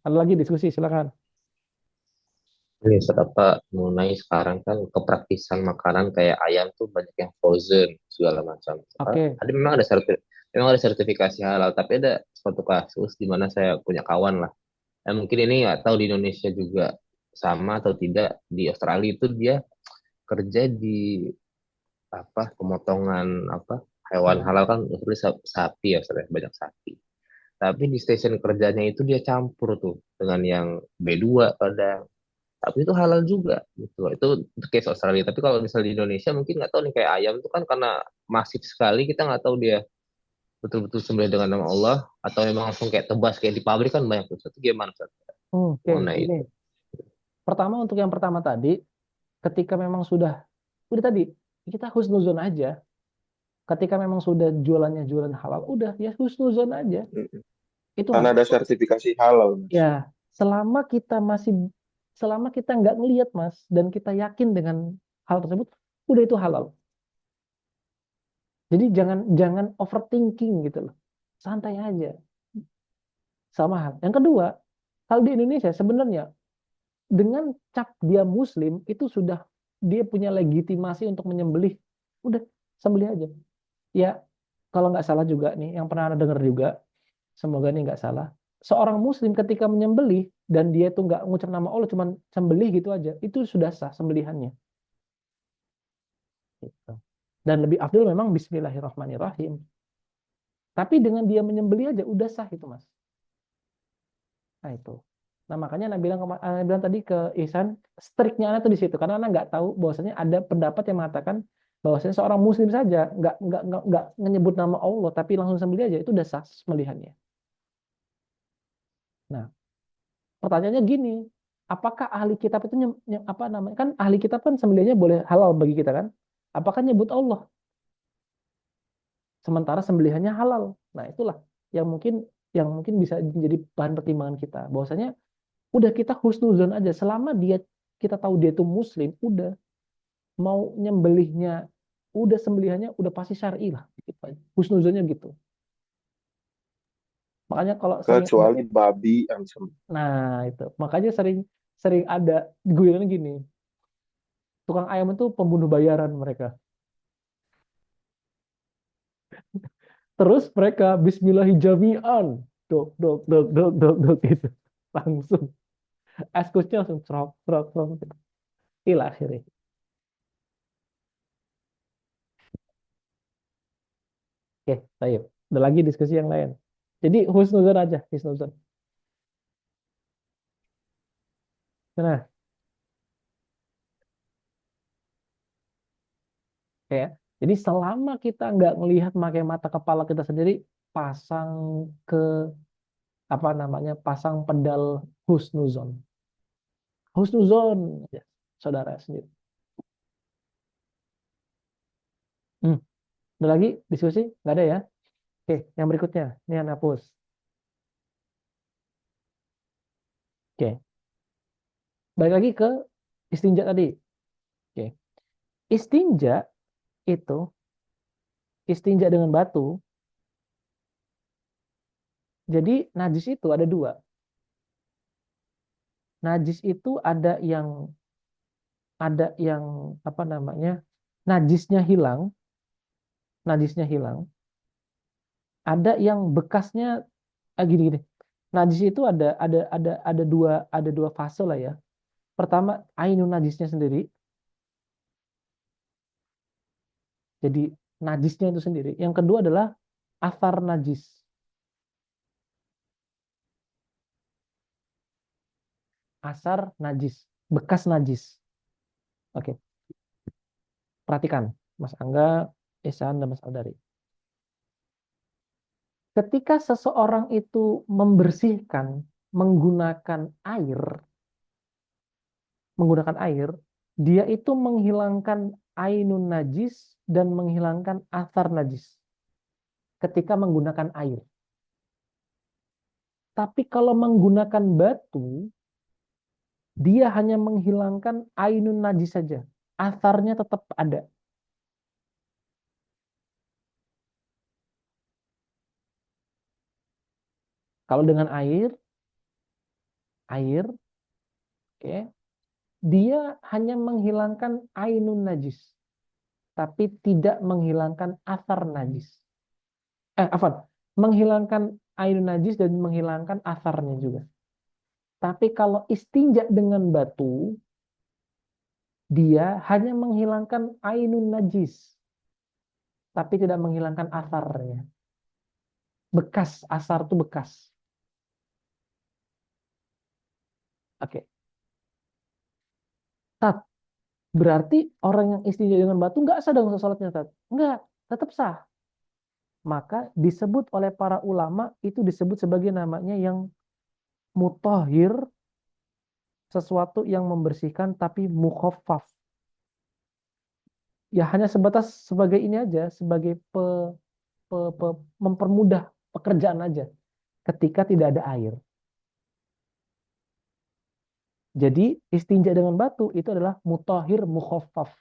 Ada lagi diskusi, silakan. Ini apa mengenai sekarang kan kepraktisan makanan kayak ayam tuh banyak yang frozen segala macam. Oke. Ada memang ada sertifikasi halal, tapi ada suatu kasus di mana saya punya kawan lah. Mungkin ini nggak tahu di Indonesia juga sama atau tidak. Di Australia itu dia kerja di pemotongan hewan halal kan seperti sapi ya, banyak sapi. Tapi di stasiun kerjanya itu dia campur tuh dengan yang B2 kadang. Tapi itu halal juga gitu loh. Itu case Australia. Tapi kalau misalnya di Indonesia mungkin nggak tahu nih, kayak ayam itu kan karena masif sekali, kita nggak tahu dia betul-betul sembelih dengan nama Allah atau memang langsung kayak tebas kayak di pabrik kan banyak tuh. Itu gimana Ustaz? Oke, Mengenai ini. itu. Pertama untuk yang pertama tadi, ketika memang udah tadi, kita husnuzon aja. Ketika memang sudah jualannya jualan halal, udah ya husnuzon aja. Itu Karena Mas. ada sertifikasi halal, Mas. Ya, selama kita nggak ngelihat Mas dan kita yakin dengan hal tersebut, udah itu halal. Jadi jangan overthinking gitu loh. Santai aja. Sama hal. Yang kedua, kalau di Indonesia sebenarnya dengan cap dia muslim itu sudah dia punya legitimasi untuk menyembelih. Udah, sembelih aja. Ya, kalau nggak salah juga nih, yang pernah dengar juga, semoga nih nggak salah. Seorang muslim ketika menyembelih dan dia itu nggak mengucap nama Allah, cuman sembelih gitu aja, itu sudah sah sembelihannya. Gitu. Dan lebih afdal memang Bismillahirrahmanirrahim. Tapi dengan dia menyembelih aja udah sah itu Mas. Nah itu. Nah makanya Anda bilang tadi ke Ihsan, striknya Anda tuh di situ karena Anda nggak tahu bahwasanya ada pendapat yang mengatakan bahwasanya seorang muslim saja nggak menyebut nama Allah tapi langsung sembelih aja itu udah sah sembelihannya. Nah, pertanyaannya gini, apakah ahli kitab itu apa namanya? Kan ahli kitab kan sembelihnya boleh halal bagi kita kan? Apakah nyebut Allah? Sementara sembelihannya halal. Nah, itulah yang mungkin bisa menjadi bahan pertimbangan kita. Bahwasanya udah kita husnuzon aja selama kita tahu dia itu muslim, udah mau nyembelihnya, udah sembelihannya udah pasti syar'i lah. Gitu aja. Husnuzonnya gitu. Makanya kalau sering Kecuali babi yang nah itu. Makanya sering ada guyonan gini. Tukang ayam itu pembunuh bayaran mereka. Terus mereka Bismillahirrahmanirrahim. Dok, dok, dok, dok, dok, dok gitu. Langsung. Askusnya langsung trok, trok, trok. Ila akhirnya. Oke, baik. Ada lagi diskusi yang lain. Jadi husnuzon aja, husnuzon. Nah, ya. Jadi selama kita nggak melihat pakai mata kepala kita sendiri, pasang ke pasang pedal husnuzon. Husnuzon, ya, saudara sendiri. Ada lagi diskusi? Nggak ada ya? Oke, yang berikutnya. Ini yang hapus. Oke. Balik lagi ke istinja tadi. Oke. istinja itu, istinja dengan batu, jadi najis itu ada dua. Najis itu ada yang apa namanya? Najisnya hilang, najisnya hilang. Ada yang bekasnya gini-gini. Najis itu ada dua fase lah ya. Pertama, ainun najisnya sendiri. Jadi najisnya itu sendiri. Yang kedua adalah athar najis. Asar najis, bekas najis. Oke, perhatikan Mas Angga, Ihsan, dan Mas Aldari. Ketika seseorang itu membersihkan menggunakan air, dia itu menghilangkan ainun najis dan menghilangkan athar najis ketika menggunakan air. Tapi kalau menggunakan batu, dia hanya menghilangkan ainun najis saja. Atharnya tetap ada. Kalau dengan air, oke, dia hanya menghilangkan ainun najis, tapi tidak menghilangkan athar najis. Menghilangkan ainun najis dan menghilangkan atharnya juga. Tapi kalau istinja dengan batu, dia hanya menghilangkan ainun najis, tapi tidak menghilangkan atharnya. Bekas, asar itu bekas. Oke. Tat, berarti orang yang istinja dengan batu nggak sah dong sholatnya, Tat? Nggak, tetap sah. Maka disebut oleh para ulama, itu disebut sebagai namanya yang mutahhir, sesuatu yang membersihkan tapi mukhaffaf. Ya hanya sebatas sebagai ini aja, sebagai mempermudah pekerjaan aja ketika tidak ada air. Jadi istinja dengan batu itu adalah mutahhir mukhaffaf.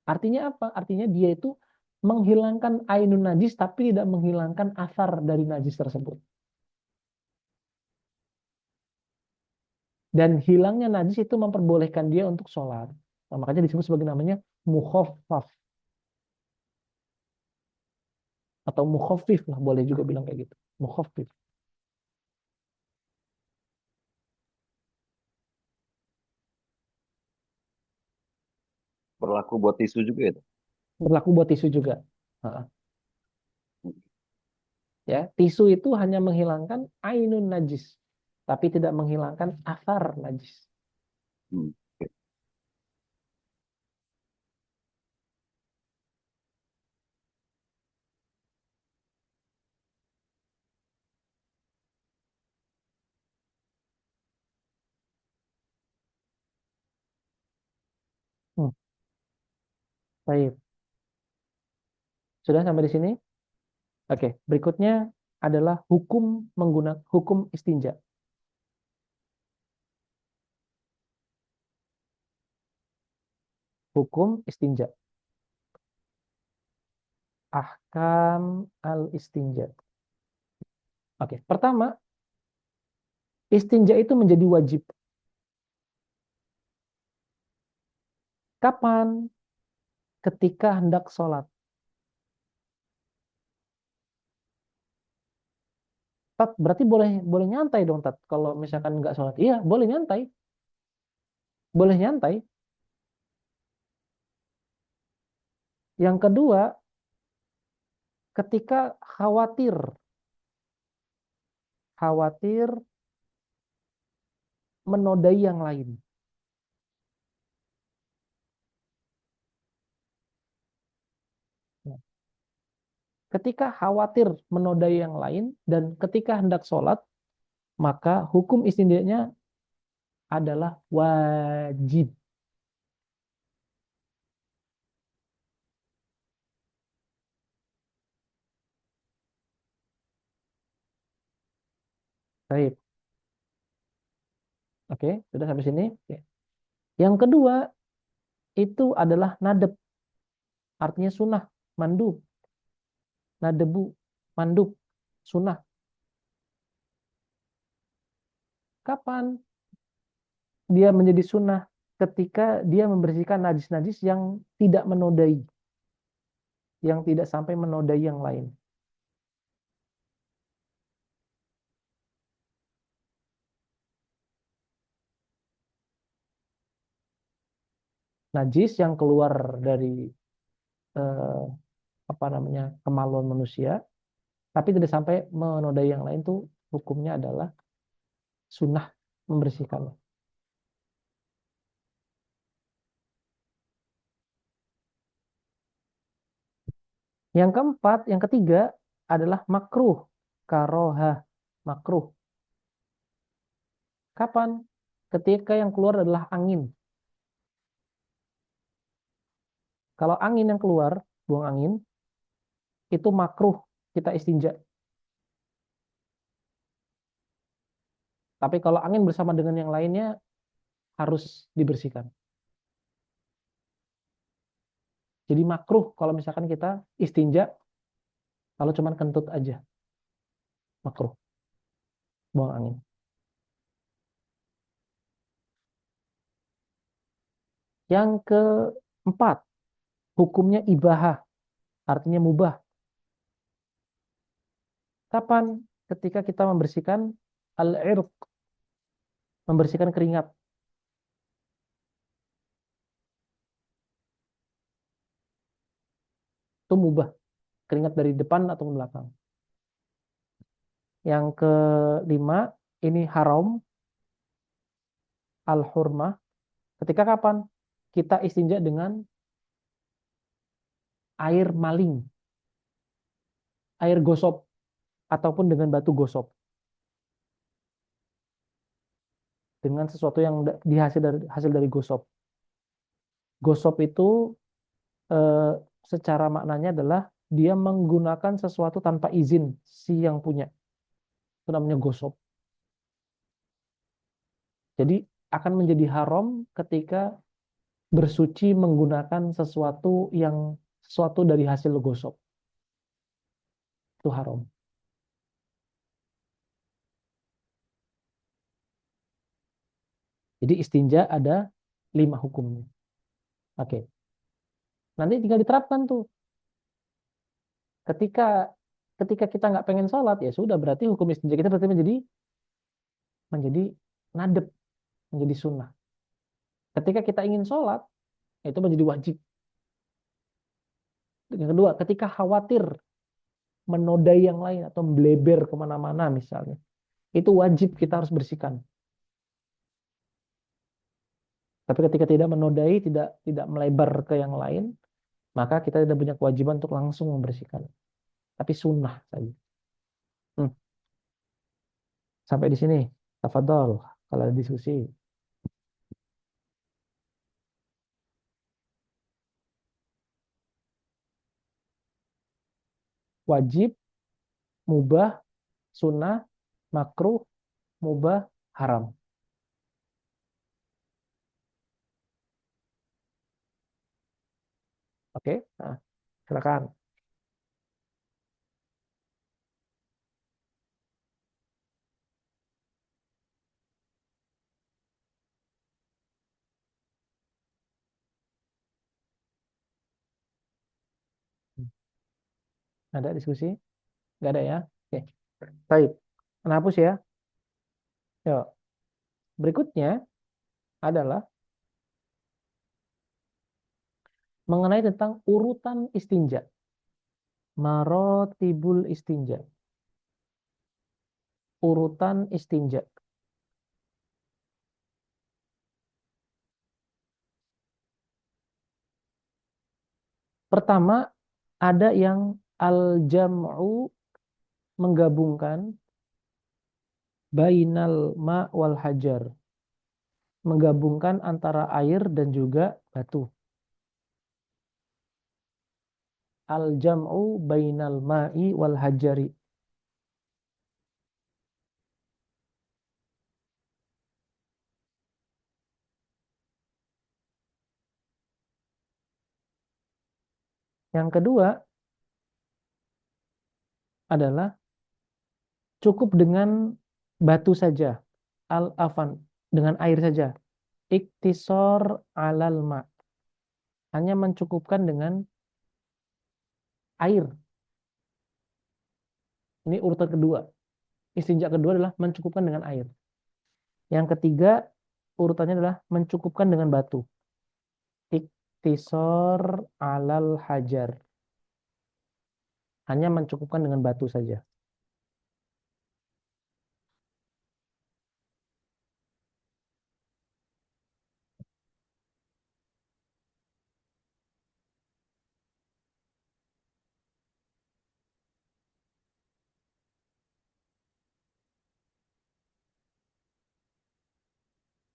Artinya apa? Artinya dia itu menghilangkan ainun najis tapi tidak menghilangkan asar dari najis tersebut. Dan hilangnya najis itu memperbolehkan dia untuk sholat. Nah, makanya disebut sebagai namanya mukhaffaf. Atau mukhaffif lah, boleh juga bilang kayak gitu. Mukhaffif. Berlaku buat tisu juga itu. Berlaku buat tisu juga. Ya, tisu itu hanya menghilangkan ainun najis, tapi tidak menghilangkan asar najis. Hmm. Hmm, baik. Sudah sampai di sini? Oke, berikutnya adalah hukum istinja. Hukum istinja. Ahkam al-istinja. Oke, pertama, istinja itu menjadi wajib. Kapan? Ketika hendak sholat. Tat, berarti boleh boleh nyantai dong, Tat. Kalau misalkan nggak sholat. Iya, boleh nyantai. Boleh nyantai. Yang kedua, ketika khawatir menodai yang lain. Ketika khawatir menodai yang lain dan ketika hendak sholat, maka hukum istinjanya adalah wajib. Baik. Oke, sudah sampai sini. Oke. Yang kedua, itu adalah nadeb, artinya sunnah, mandub, nadebu, mandub, sunnah. Kapan dia menjadi sunnah? Ketika dia membersihkan najis-najis yang tidak menodai, yang tidak sampai menodai yang lain. Najis yang keluar dari eh, kemaluan manusia, tapi tidak sampai menodai yang lain, tuh hukumnya adalah sunnah membersihkannya. Yang keempat, yang ketiga adalah makruh, karohah, makruh. Kapan? Ketika yang keluar adalah angin. Kalau angin yang keluar, buang angin, itu makruh kita istinja. Tapi kalau angin bersama dengan yang lainnya, harus dibersihkan. Jadi makruh kalau misalkan kita istinja, kalau cuman kentut aja, makruh, buang angin. Yang keempat, hukumnya ibahah, artinya mubah. Kapan? Ketika kita membersihkan al-irq, membersihkan keringat. Itu mubah, keringat dari depan atau belakang. Yang kelima, ini haram, al-hurmah. Ketika kapan? Kita istinja dengan air maling, air gosok, ataupun dengan batu gosok. Dengan sesuatu yang hasil dari gosok. Gosok itu eh, secara maknanya adalah dia menggunakan sesuatu tanpa izin si yang punya. Itu namanya gosok. Jadi akan menjadi haram ketika bersuci menggunakan sesuatu dari hasil gosok. Itu haram. Jadi istinja ada 5 hukumnya. Oke. Nanti tinggal diterapkan tuh. Ketika ketika kita nggak pengen sholat, ya sudah, berarti hukum istinja kita berarti menjadi nadeb, menjadi sunnah. Ketika kita ingin sholat, itu menjadi wajib. Yang kedua, ketika khawatir menodai yang lain atau bleber kemana-mana misalnya, itu wajib kita harus bersihkan. Tapi ketika tidak menodai, tidak tidak melebar ke yang lain, maka kita tidak punya kewajiban untuk langsung membersihkan. Tapi sunnah saja. Hmm. Sampai di sini. Tafadhol kalau ada diskusi. Wajib, mubah, sunnah, makruh, mubah, haram. Oke, nah, silakan. Ada diskusi? Nggak ada ya? Oke. Baik. Hapus ya. Yuk. Berikutnya adalah mengenai tentang urutan istinja. Marotibul istinja. Urutan istinja. Pertama, ada yang al-jam'u, menggabungkan bainal ma wal hajar. Menggabungkan antara air dan juga batu. Al-jam'u bainal ma'i wal hajari. Yang kedua adalah cukup dengan batu saja. Al-afan, dengan air saja. Iktisor alal ma. Hanya mencukupkan dengan air. Ini urutan kedua. Istinja kedua adalah mencukupkan dengan air. Yang ketiga urutannya adalah mencukupkan dengan batu. Iktisor alal hajar. Hanya mencukupkan dengan batu saja.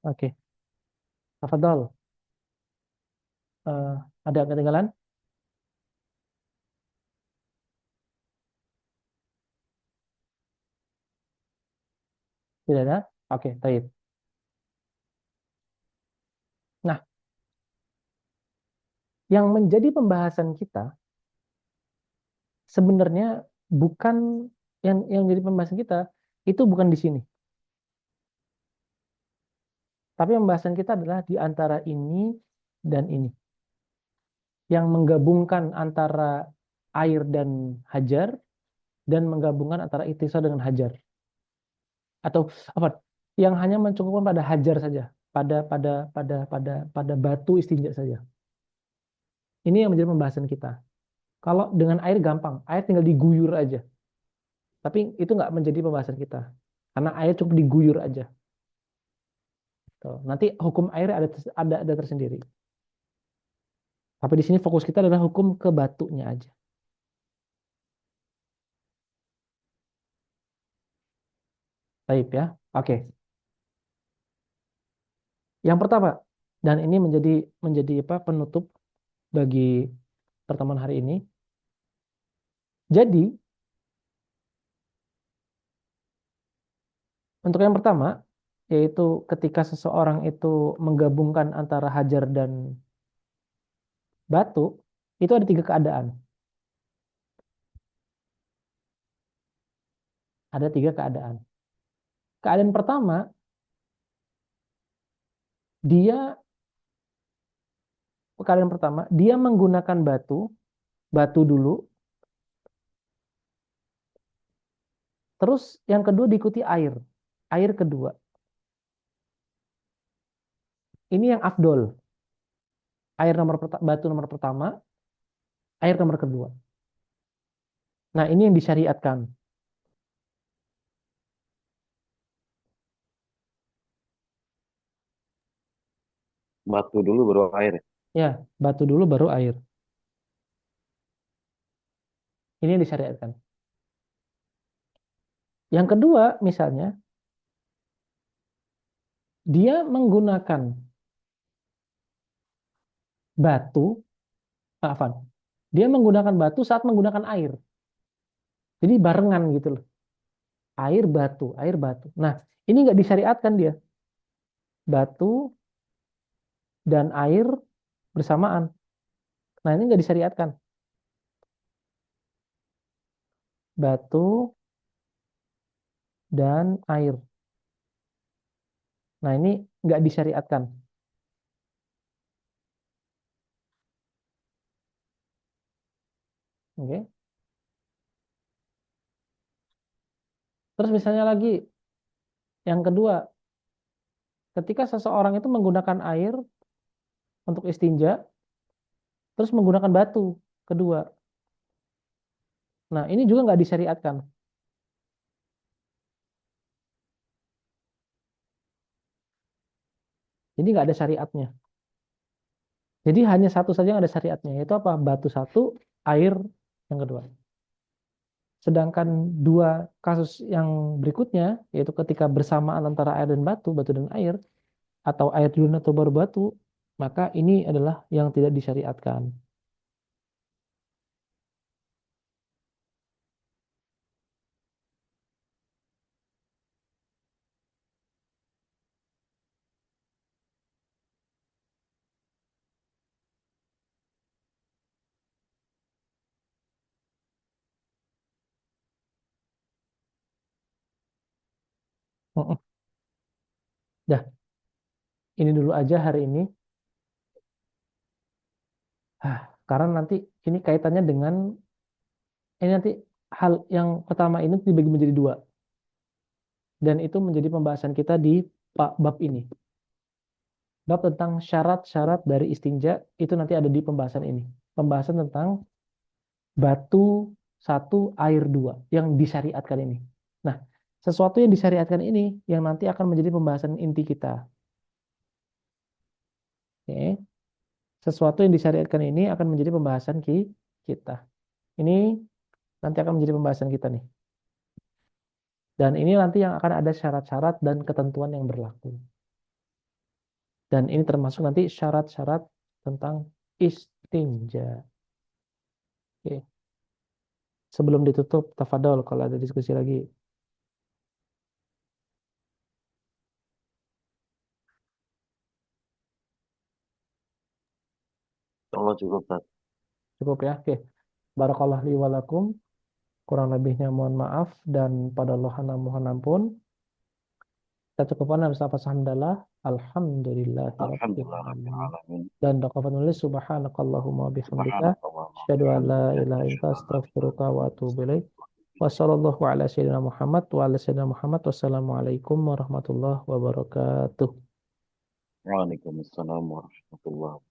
Oke. Tafadhol. Eh, ada yang ketinggalan? Tidak ada? Oke, baik. Nah, yang menjadi pembahasan kita sebenarnya bukan yang jadi pembahasan kita itu bukan di sini. Tapi pembahasan kita adalah di antara ini dan ini. Yang menggabungkan antara air dan hajar dan menggabungkan antara itisar dengan hajar. Atau apa? Yang hanya mencukupkan pada hajar saja, pada batu istinja saja. Ini yang menjadi pembahasan kita. Kalau dengan air gampang, air tinggal diguyur aja. Tapi itu nggak menjadi pembahasan kita. Karena air cukup diguyur aja. Tuh. Nanti hukum air ada tersendiri. Tapi di sini fokus kita adalah hukum ke batunya aja. Baik ya. Oke. Yang pertama, dan ini menjadi apa penutup bagi pertemuan hari ini. Jadi, untuk yang pertama, yaitu ketika seseorang itu menggabungkan antara hajar dan batu, itu ada tiga keadaan. Ada tiga keadaan. Keadaan pertama, dia dia menggunakan batu dulu, terus yang kedua diikuti air kedua. Ini yang afdol. Batu nomor pertama, air nomor kedua. Nah, ini yang disyariatkan. Batu dulu baru air. Ya, batu dulu baru air. Ini yang disyariatkan. Yang kedua, misalnya, dia menggunakan batu, maafan, dia menggunakan batu saat menggunakan air. Jadi barengan gitu loh. Air batu, air batu. Nah, ini nggak disyariatkan dia. Batu dan air bersamaan. Nah, ini nggak disyariatkan. Batu dan air. Nah, ini nggak disyariatkan. Oke. Terus misalnya lagi, yang kedua, ketika seseorang itu menggunakan air untuk istinja, terus menggunakan batu kedua. Nah, ini juga nggak disyariatkan. Jadi nggak ada syariatnya. Jadi hanya satu saja yang ada syariatnya, yaitu apa? Batu satu, air yang kedua. Sedangkan dua kasus yang berikutnya, yaitu ketika bersamaan antara air dan batu dan air, atau air dulu atau baru batu, maka ini adalah yang tidak disyariatkan. Mm-mm. Dah, ini dulu aja hari ini. Karena nanti ini kaitannya dengan ini nanti hal yang pertama ini dibagi menjadi dua. Dan itu menjadi pembahasan kita di bab ini. Bab tentang syarat-syarat dari istinja itu nanti ada di pembahasan ini. Pembahasan tentang batu satu, air dua yang disyariatkan ini. Nah, sesuatu yang disyariatkan ini yang nanti akan menjadi pembahasan inti kita. Oke. Sesuatu yang disyariatkan ini akan menjadi pembahasan kita. Ini nanti akan menjadi pembahasan kita nih. Dan ini nanti yang akan ada syarat-syarat dan ketentuan yang berlaku. Dan ini termasuk nanti syarat-syarat tentang istinja. Oke. Sebelum ditutup, tafadhol kalau ada diskusi lagi. Allah cukup, Tat. Cukup ya. Oke. Barakallah li walakum. Kurang lebihnya mohon maaf dan pada Allah mohon ampun. Kita cukupkan dalam lafaz hamdalah. Alhamdulillahirabbil Alhamdulillah Rabbil alamin. Alamin. Dan dakwah nulis subhanakallahumma bihamdika Subhanakallahumma asyhadu an la bihamdika, ilaha illa asyhadu an la astaghfiruka wa atubu ilaik. ilaha illa Wa anta, sallallahu ala sayyidina Muhammad wa ala sayyidina Muhammad. Wassalamualaikum warahmatullahi wabarakatuh. Waalaikumsalam warahmatullahi wabarakatuh.